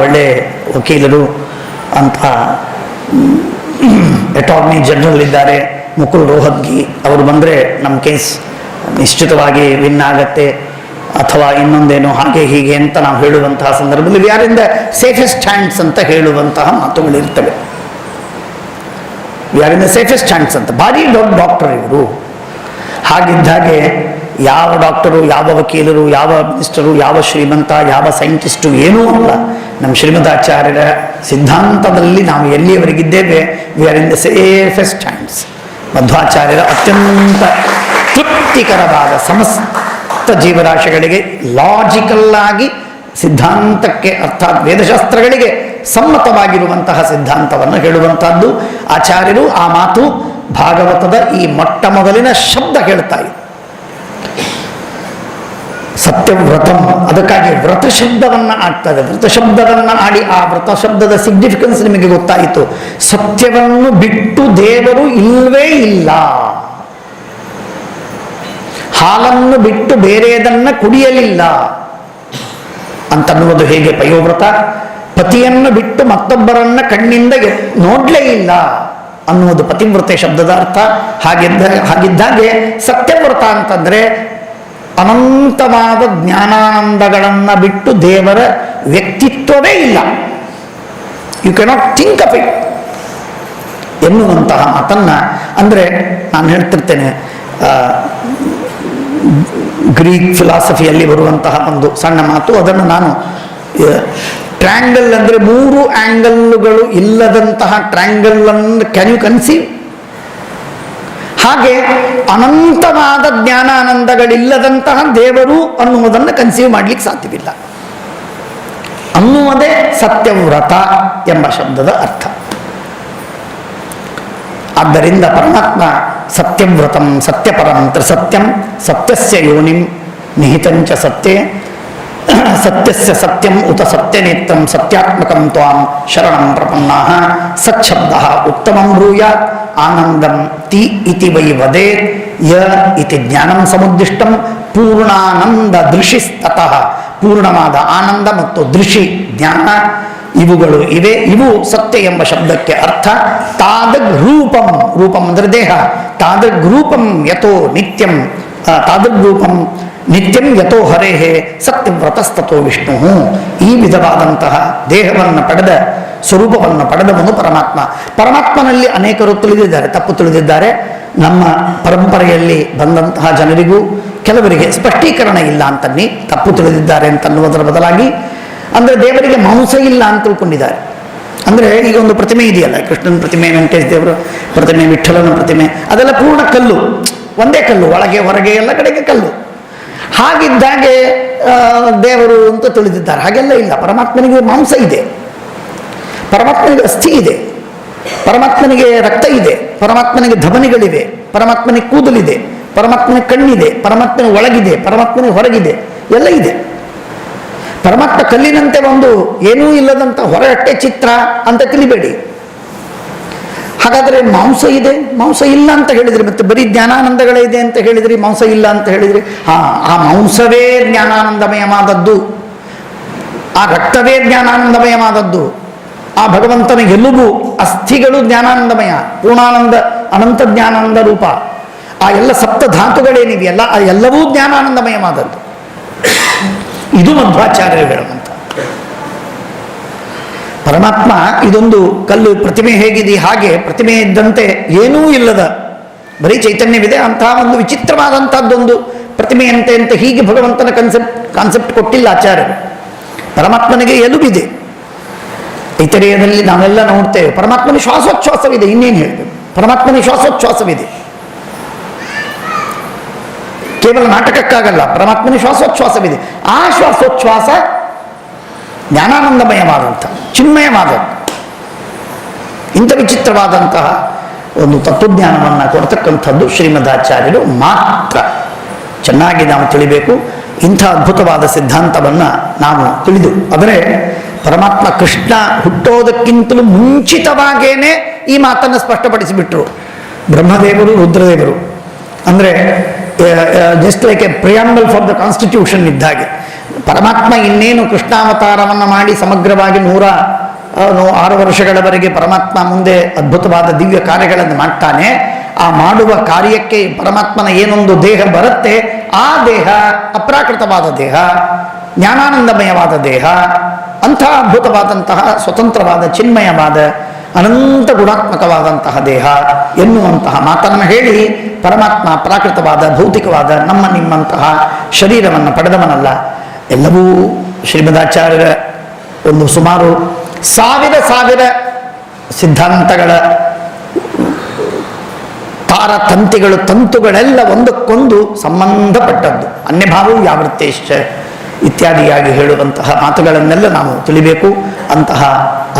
Speaker 1: ಒಳ್ಳೆ ವಕೀಲರು ಅಂತ, ಅಟಾರ್ನಿ ಜನರಲ್ ಇದ್ದಾರೆ ಮುಕುಲ್ ರೋಹತ್ಗಿ, ಅವರು ಬಂದರೆ ನಮ್ಮ ಕೇಸ್ ನಿಶ್ಚಿತವಾಗಿ ವಿನ್ ಆಗತ್ತೆ ಅಥವಾ ಇನ್ನೊಂದೇನು ಹಾಗೆ ಹೀಗೆ ಅಂತ ನಾವು ಹೇಳುವಂತಹ ಸಂದರ್ಭದಲ್ಲಿ we are in the safest hands ಅಂತ ಹೇಳುವಂತಹ ಮಾತುಗಳಿರ್ತವೆ. We are in the safest hands ಅಂತ, ಭಾರಿ ದೊಡ್ಡ ಡಾಕ್ಟರ್ ಇವರು. ಹಾಗಿದ್ದಾಗೆ ಯಾವ ಡಾಕ್ಟರು, ಯಾವ ವಕೀಲರು, ಯಾವ ಮಿನಿಸ್ಟರು, ಯಾವ ಶ್ರೀಮಂತ, ಯಾವ ಸೈಂಟಿಸ್ಟು ಏನೂ ಅಲ್ಲ. ನಮ್ಮ ಶ್ರೀಮದಾಚಾರ್ಯರ ಸಿದ್ಧಾಂತದಲ್ಲಿ ನಾವು ಎಲ್ಲಿಯವರೆಗಿದ್ದೇವೆ, we are in the safest hands. ಮಧ್ವಾಚಾರ್ಯರ ಅತ್ಯಂತ ತೃಪ್ತಿಕರವಾದ ಸಮಸ್ತ ಜೀವರಾಶಿಗಳಿಗೆ ಲಾಜಿಕಲ್ ಆಗಿ ಸಿದ್ಧಾಂತಕ್ಕೆ ಅರ್ಥಾತ್ ವೇದಶಾಸ್ತ್ರಗಳಿಗೆ ಸಮ್ಮತವಾಗಿರುವಂತಹ ಸಿದ್ಧಾಂತವನ್ನು ಹೇಳುವಂತಹದ್ದು ಆಚಾರ್ಯರು. ಆ ಮಾತು ಭಾಗವತದ ಈ ಮೊಟ್ಟ ಮೊದಲಿನ ಶಬ್ದ ಹೇಳ್ತಾ ಇದೆ, ಸತ್ಯವ್ರತಂ. ಅದಕ್ಕಾಗಿ ವ್ರತ ಶಬ್ದವನ್ನು ಆಡ್ತದೆ. ವ್ರತ ಶಬ್ದವನ್ನು ಆಡಿ ಆ ವ್ರತ ಶಬ್ದದ ಸಿಗ್ನಿಫಿಕೆನ್ಸ್ ನಿಮಗೆ ಗೊತ್ತಾಯಿತು. ಸತ್ಯವನ್ನು ಬಿಟ್ಟು ದೇವರು ಇಲ್ಲವೇ ಇಲ್ಲ. ಹಾಲನ್ನು ಬಿಟ್ಟು ಬೇರೆಯದನ್ನ ಕುಡಿಯಲಿಲ್ಲ ಅಂತನ್ನುವುದು ಹೇಗೆ ಪಯೋವ್ರತ, ಪತಿಯನ್ನು ಬಿಟ್ಟು ಮತ್ತೊಬ್ಬರನ್ನ ಕಣ್ಣಿಂದ ನೋಡ್ಲೇ ಇಲ್ಲ ಅನ್ನುವುದು ಪತಿವ್ರತೆ ಶಬ್ದದ ಅರ್ಥ. ಹಾಗಿದ್ದಾಗೆ ಸತ್ಯವ್ರತ ಅಂತಂದ್ರೆ ಅನಂತವಾದ ಜ್ಞಾನಾನಂದಗಳನ್ನು ಬಿಟ್ಟು ದೇವರ ವ್ಯಕ್ತಿತ್ವವೇ ಇಲ್ಲ, you cannot think of it ಎನ್ನುವಂತಹ ಮಾತನ್ನ, ಅಂದ್ರೆ ನಾನು ಹೇಳ್ತಿರ್ತೇನೆ, ಗ್ರೀಕ್ ಫಿಲಾಸಫಿಯಲ್ಲಿ ಬರುವಂತಹ ಒಂದು ಸಣ್ಣ ಮಾತು, ಅದನ್ನು ನಾನು ಟ್ರ್ಯಾಂಗಲ್ ಅಂದರೆ 3 ಆಂಗಲ್ಗಳು ಇಲ್ಲದಂತಹ ಟ್ರ್ಯಾಂಗಲ್ ಅನ್ನು ಕ್ಯಾನ್ ಯು ಕನ್ಸೀವ್? ಹಾಗೆ ಅನಂತವಾದ ಜ್ಞಾನಾನಂದಗಳಿಲ್ಲದಂತಹ ದೇವರು ಅನ್ನುವುದನ್ನು ಕನ್ಸೀವ್ ಮಾಡಲಿಕ್ಕೆ ಸಾಧ್ಯವಿಲ್ಲ ಅನ್ನುವುದೇ ಸತ್ಯವ್ರತ ಎಂಬ ಶಬ್ದದ ಅರ್ಥ. ಆದ್ದರಿಂದ ಪರಮಾತ್ಮ ಸತ್ಯವ್ರತಂ ಸತ್ಯಪರಂ ತ್ರಿಸತ್ಯಂ ಸತ್ಯಸ್ಯ ಯೋನಿಂ ನಿಹಿತಂಚ ಸತ್ಯೇ ಸತ್ಯಸ್ಯ ಸತ್ಯಂ ಉತ ಸತ್ಯನೇತ್ರಂ ಸತ್ಯಾತ್ಮಕಂ ತ್ವಾಂ ಶರಣಂ ಪ್ರಪನ್ನಾಃ ಸಚ್ಛಬ್ದಃ ಉತ್ತಮಂ ಬ್ರೂಯಾತ್ ಆನಂದಂ ತಿ ಇತಿ ವೈ ವದೇತ್ ಯ ಇತಿ ಜ್ಞಾನಂ ಸಮುದ್ದಿಷ್ಟಂ ಪೂರ್ಣಾನಂದ ದೃಶಿಸ್ತತಃ. ಪೂರ್ಣವಾದ ಆನಂದ ಮತ್ತು ದೃಶಿ ಜ್ಞಾನ ಇವುಗಳು ಇವೆ. ಇವು ಸತ್ಯ ಎಂಬ ಶಬ್ದಕ್ಕೆ ಅರ್ಥ. ತಾದಗ್ ರೂಪಂ, ರೂಪಂ ಅಂದರೆ ದೇಹ, ತಾದಗ್ ರೂಪಂ ಯಥೋ ನಿತ್ಯಂ, ತಾದಗ್ ರೂಪಂ ನಿತ್ಯಂ ಯಥೋ ಹರೇಹೇ ಸತ್ಯವ್ರತಸ್ತೋ ವಿಷ್ಣು. ಈ ವಿಧವಾದಂತಹ ದೇಹವನ್ನು ಪಡೆದ, ಸ್ವರೂಪವನ್ನು ಪಡೆದವನು ಪರಮಾತ್ಮ. ಪರಮಾತ್ಮನಲ್ಲಿ ಅನೇಕರು ತಿಳಿದಿದ್ದಾರೆ, ತಪ್ಪು ತಿಳಿದಿದ್ದಾರೆ. ನಮ್ಮ ಪರಂಪರೆಯಲ್ಲಿ ಬಂದಂತಹ ಜನರಿಗೂ ಕೆಲವರಿಗೆ ಸ್ಪಷ್ಟೀಕರಣ ಇಲ್ಲ ಅಂತನ್ನಿ ತಪ್ಪು ತಿಳಿದಿದ್ದಾರೆ ಅಂತನ್ನುವುದರ ಬದಲಾಗಿ, ಅಂದರೆ ದೇವರಿಗೆ ಮಾಂಸ ಇಲ್ಲ ಅಂತ ತಿಳ್ಕೊಂಡಿದ್ದಾರೆ. ಅಂದರೆ ಈಗ ಒಂದು ಪ್ರತಿಮೆ ಇದೆಯಲ್ಲ, ಕೃಷ್ಣನ ಪ್ರತಿಮೆ, ವೆಂಕಟೇಶ್ ದೇವರ ಪ್ರತಿಮೆ, ವಿಠ್ಠಲನ ಪ್ರತಿಮೆ, ಅದೆಲ್ಲ ಪೂರ್ಣ ಕಲ್ಲು, ಒಂದೇ ಕಲ್ಲು, ಒಳಗೆ ಹೊರಗೆ ಎಲ್ಲ ಕಡೆಗೆ ಕಲ್ಲು. ಹಾಗಿದ್ದಾಗೆ ದೇವರು ಅಂತ ತಿಳಿದಿದ್ದಾರೆ. ಹಾಗೆಲ್ಲ ಇಲ್ಲ. ಪರಮಾತ್ಮನಿಗೆ ಮಾಂಸ ಇದೆ, ಪರಮಾತ್ಮನಿಗೆ ಅಸ್ಥಿ ಇದೆ, ಪರಮಾತ್ಮನಿಗೆ ರಕ್ತ ಇದೆ, ಪರಮಾತ್ಮನಿಗೆ ಧಮನಿಗಳಿವೆ, ಪರಮಾತ್ಮನಿಗೆ ಕೂದಲಿದೆ, ಪರಮಾತ್ಮನಿಗೆ ಕಣ್ಣಿದೆ, ಪರಮಾತ್ಮನಿಗೆ ಒಳಗಿದೆ, ಪರಮಾತ್ಮನಿಗೆ ಹೊರಗಿದೆ, ಎಲ್ಲ ಇದೆ. ಪರಮಾತ್ಮ ಕಲ್ಲಿನಂತೆ ಒಂದು ಏನೂ ಇಲ್ಲದಂತ ಹೊರಗಟ್ಟೆ ಚಿತ್ರ ಅಂತ ತಿಳಿಬೇಡಿ. ಹಾಗಾದರೆ ಮಾಂಸ ಇದೆ, ಮಾಂಸ ಇಲ್ಲ ಅಂತ ಹೇಳಿದ್ರಿ, ಮತ್ತೆ ಬರೀ ಜ್ಞಾನಾನಂದಗಳೇ ಇದೆ ಅಂತ ಹೇಳಿದ್ರಿ, ಮಾಂಸ ಇಲ್ಲ ಅಂತ ಹೇಳಿದ್ರಿ. ಆ ಮಾಂಸವೇ ಜ್ಞಾನಾನಂದಮಯವಾದದ್ದು, ಆ ರಕ್ತವೇ ಜ್ಞಾನಾನಂದಮಯವಾದದ್ದು, ಆ ಭಗವಂತನ ಎಲುಬು ಅಸ್ಥಿಗಳು ಜ್ಞಾನಾನಂದಮಯ, ಪೂರ್ಣಾನಂದ ಅನಂತ ಜ್ಞಾನಾನಂದ ರೂಪ. ಆ ಎಲ್ಲ ಸಪ್ತ ಧಾತುಗಳೇನಿವೆಯಲ್ಲ ಆ ಎಲ್ಲವೂ ಜ್ಞಾನಾನಂದಮಯವಾದದ್ದು. ಇದು ಮಧ್ವಾಚಾರ್ಯರು ಹೇಳುವಂತ. ಪರಮಾತ್ಮ ಇದೊಂದು ಕಲ್ಲು ಪ್ರತಿಮೆ ಹೇಗಿದೆ ಹಾಗೆ ಪ್ರತಿಮೆ ಇದ್ದಂತೆ ಏನೂ ಇಲ್ಲದ ಬರೀ ಚೈತನ್ಯವಿದೆ ಅಂತಹ ಒಂದು ವಿಚಿತ್ರವಾದಂತಹದ್ದೊಂದು ಪ್ರತಿಮೆಯಂತೆ ಅಂತ ಹೀಗೆ ಭಗವಂತನ ಕಾನ್ಸೆಪ್ಟ್ ಕೊಟ್ಟಿಲ್ಲ ಆಚಾರ್ಯರು. ಪರಮಾತ್ಮನಿಗೆ ಎಲುಬಿದೆ. ಇತರೆಯದಲ್ಲಿ ನಾವೆಲ್ಲ ನೋಡ್ತೇವೆ ಪರಮಾತ್ಮನಿಗೆ ಶ್ವಾಸೋಚ್ಛ್ವಾಸವಿದೆ, ಇನ್ನೇನು ಹೇಳಬೇಕು, ಪರಮಾತ್ಮನಿಗೆ ಶ್ವಾಸೋಚ್ಛ್ವಾಸವಿದೆ. ಕೇವಲ ನಾಟಕಕ್ಕಾಗಲ್ಲ, ಪರಮಾತ್ಮನ ಶ್ವಾಸೋಚ್ಛ್ವಾಸವಿದೆ. ಆ ಶ್ವಾಸೋಚ್ಛ್ವಾಸ ಜ್ಞಾನಾನಂದಮಯವಾದಂಥ ಚಿನ್ಮಯವಾದದ್ದು. ಇಂಥ ವಿಚಿತ್ರವಾದಂತಹ ಒಂದು ತತ್ವಜ್ಞಾನವನ್ನು ಕೊಡ್ತಕ್ಕಂಥದ್ದು ಶ್ರೀಮದಾಚಾರ್ಯರು ಮಾತ್ರ. ಚೆನ್ನಾಗಿ ನಾವು ತಿಳಿಬೇಕು. ಇಂಥ ಅದ್ಭುತವಾದ ಸಿದ್ಧಾಂತವನ್ನು ನಾವು ತಿಳಿದು, ಅಂದರೆ ಪರಮಾತ್ಮ ಕೃಷ್ಣ ಹುಟ್ಟೋದಕ್ಕಿಂತಲೂ ಮುಂಚಿತವಾಗೇನೆ ಈ ಮಾತನ್ನು ಸ್ಪಷ್ಟಪಡಿಸಿಬಿಟ್ರು ಬ್ರಹ್ಮದೇವರು, ರುದ್ರದೇವರು. ಅಂದರೆ just like A preamble for the constitution ಇದ್ದಾಗೆ. ಪರಮಾತ್ಮ ಇನ್ನೇನು ಕೃಷ್ಣಾವತಾರವನ್ನು ಮಾಡಿ ಸಮಗ್ರವಾಗಿ 106 ವರ್ಷಗಳವರೆಗೆ ಪರಮಾತ್ಮ ಮುಂದೆ ಅದ್ಭುತವಾದ ದಿವ್ಯ ಕಾರ್ಯಗಳನ್ನು ಮಾಡ್ತಾನೆ. ಆ ಮಾಡುವ ಕಾರ್ಯಕ್ಕೆ ಪರಮಾತ್ಮನ ಏನೊಂದು ದೇಹ ಬರುತ್ತೆ, ಆ ದೇಹ ಅಪ್ರಾಕೃತವಾದ ದೇಹ, ಜ್ಞಾನಾನಂದಮಯವಾದ ದೇಹ, ಅಂಥ ಅದ್ಭುತವಾದಂತಹ ಸ್ವತಂತ್ರವಾದ ಚಿನ್ಮಯವಾದ ಅನಂತ ಗುಣಾತ್ಮಕವಾದಂತಹ ದೇಹ ಎನ್ನುವಂತಹ ಮಾತನ್ನು ಹೇಳಿ ಪರಮಾತ್ಮ ಪ್ರಾಕೃತವಾದ ಭೌತಿಕವಾದ ನಮ್ಮ ನಿಮ್ಮಂತಹ ಶರೀರವನ್ನು ಪಡೆದವನಲ್ಲ. ಎಲ್ಲವೂ ಶ್ರೀಮದಾಚಾರ್ಯರ ಒಂದು ಸುಮಾರು ಸಾವಿರ ಸಿದ್ಧಾಂತಗಳ ತಾರತಂತಿಗಳು, ತಂತುಗಳೆಲ್ಲ ಒಂದಕ್ಕೊಂದು ಸಂಬಂಧಪಟ್ಟದ್ದು. ಅನ್ಯಭಾವವು ಯಾವೃತ್ತೇಶ್ಚ ಇತ್ಯಾದಿಯಾಗಿ ಹೇಳುವಂತಹ ಮಾತುಗಳನ್ನೆಲ್ಲ ನಾವು ತಿಳಿಬೇಕು. ಅಂತಹ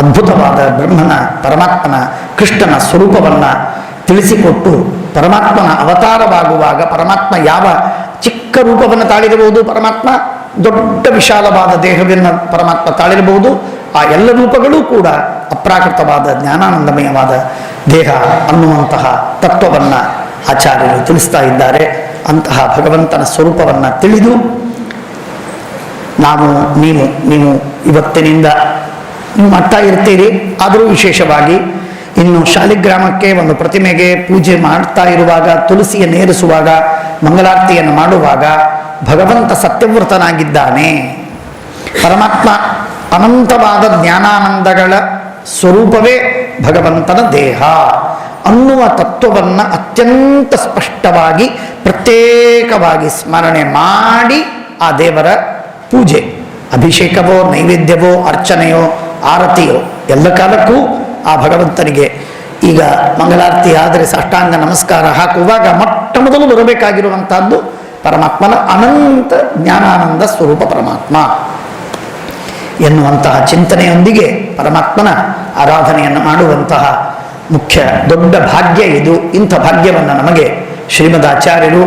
Speaker 1: ಅದ್ಭುತವಾದ ಬ್ರಹ್ಮನ, ಪರಮಾತ್ಮನ, ಕೃಷ್ಣನ ಸ್ವರೂಪವನ್ನು ತಿಳಿಸಿಕೊಟ್ಟು, ಪರಮಾತ್ಮನ ಅವತಾರವಾಗುವಾಗ ಪರಮಾತ್ಮ ಯಾವ ಚಿಕ್ಕ ರೂಪವನ್ನು ತಾಳಿರಬಹುದು, ಪರಮಾತ್ಮ ದೊಡ್ಡ ವಿಶಾಲವಾದ ದೇಹವನ್ನು ಪರಮಾತ್ಮ ತಾಳಿರಬಹುದು. ಆ ಎಲ್ಲ ರೂಪಗಳೂ ಕೂಡ ಅಪ್ರಾಕೃತವಾದ ಜ್ಞಾನಾನಂದಮಯವಾದ ದೇಹ ಅನ್ನುವಂತಹ ತತ್ವವನ್ನು ಆಚಾರ್ಯರು ತಿಳಿಸ್ತಾ ಇದ್ದಾರೆ. ಅಂತಹ ಭಗವಂತನ ಸ್ವರೂಪವನ್ನು ತಿಳಿದು ನೀವು ಇವತ್ತಿನಿಂದ ನೀವು ಮಾಡ್ತಾ ಇರ್ತೀರಿ. ಆದರೂ ವಿಶೇಷವಾಗಿ ಇನ್ನು ಶಾಲಿಗ್ರಾಮಕ್ಕೆ ಒಂದು ಪ್ರತಿಮೆಗೆ ಪೂಜೆ ಮಾಡ್ತಾ ಇರುವಾಗ, ತುಳಸಿಯ ನೇರಿಸುವಾಗ, ಮಂಗಲಾರತಿಯನ್ನು ಮಾಡುವಾಗ ಭಗವಂತ ಸತ್ಯವ್ರತನಾಗಿದ್ದಾನೆ. ಪರಮಾತ್ಮ ಅನಂತವಾದ ಜ್ಞಾನಾನಂದಗಳ ಸ್ವರೂಪವೇ ಭಗವಂತನ ದೇಹ ಅನ್ನುವ ತತ್ವವನ್ನು ಅತ್ಯಂತ ಸ್ಪಷ್ಟವಾಗಿ ಪ್ರತ್ಯೇಕವಾಗಿ ಸ್ಮರಣೆ ಮಾಡಿ ಆ ದೇವರ ಪೂಜೆ, ಅಭಿಷೇಕವೋ, ನೈವೇದ್ಯವೋ, ಅರ್ಚನೆಯೋ, ಆರತಿಯೋ ಎಲ್ಲ ಕಾಲಕ್ಕೂ ಆ ಭಗವಂತನಿಗೆ ಈಗ ಮಂಗಲಾರತಿ ಆದರೆ ಸಾಷ್ಟಾಂಗ ನಮಸ್ಕಾರ ಹಾಕುವಾಗ ಮೊಟ್ಟ ಮೊದಲು ಬರಬೇಕಾಗಿರುವಂತಹದ್ದು ಪರಮಾತ್ಮನ ಅನಂತ ಜ್ಞಾನಾನಂದ ಸ್ವರೂಪ ಪರಮಾತ್ಮ ಎನ್ನುವಂತಹ ಚಿಂತನೆಯೊಂದಿಗೆ ಪರಮಾತ್ಮನ ಆರಾಧನೆಯನ್ನು ಮಾಡುವಂತಹ ಮುಖ್ಯ ದೊಡ್ಡ ಭಾಗ್ಯ ಇದು. ಇಂಥ ಭಾಗ್ಯವನ್ನು ನಮಗೆ ಶ್ರೀಮದಾಚಾರ್ಯರು,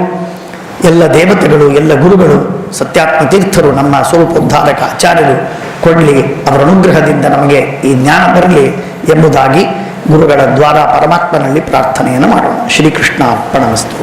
Speaker 1: ಎಲ್ಲ ದೇವತೆಗಳು, ಎಲ್ಲ ಗುರುಗಳು, ಸತ್ಯಾತ್ಮ ತೀರ್ಥರು, ನಮ್ಮ ಸ್ವರೂಪೋದ್ಧಾರಕ ಆಚಾರ್ಯರು ಕೊಡಲಿ. ಅವರ ಅನುಗ್ರಹದಿಂದ ನಮಗೆ ಈ ಜ್ಞಾನ ಬರಲಿ ಎಂಬುದಾಗಿ ಗುರುಗಳ ದ್ವಾರ ಪರಮಾತ್ಮನಲ್ಲಿ ಪ್ರಾರ್ಥನೆಯನ್ನು ಮಾಡೋಣ. ಶ್ರೀಕೃಷ್ಣ ಅರ್ಪಣಮಸ್ತು.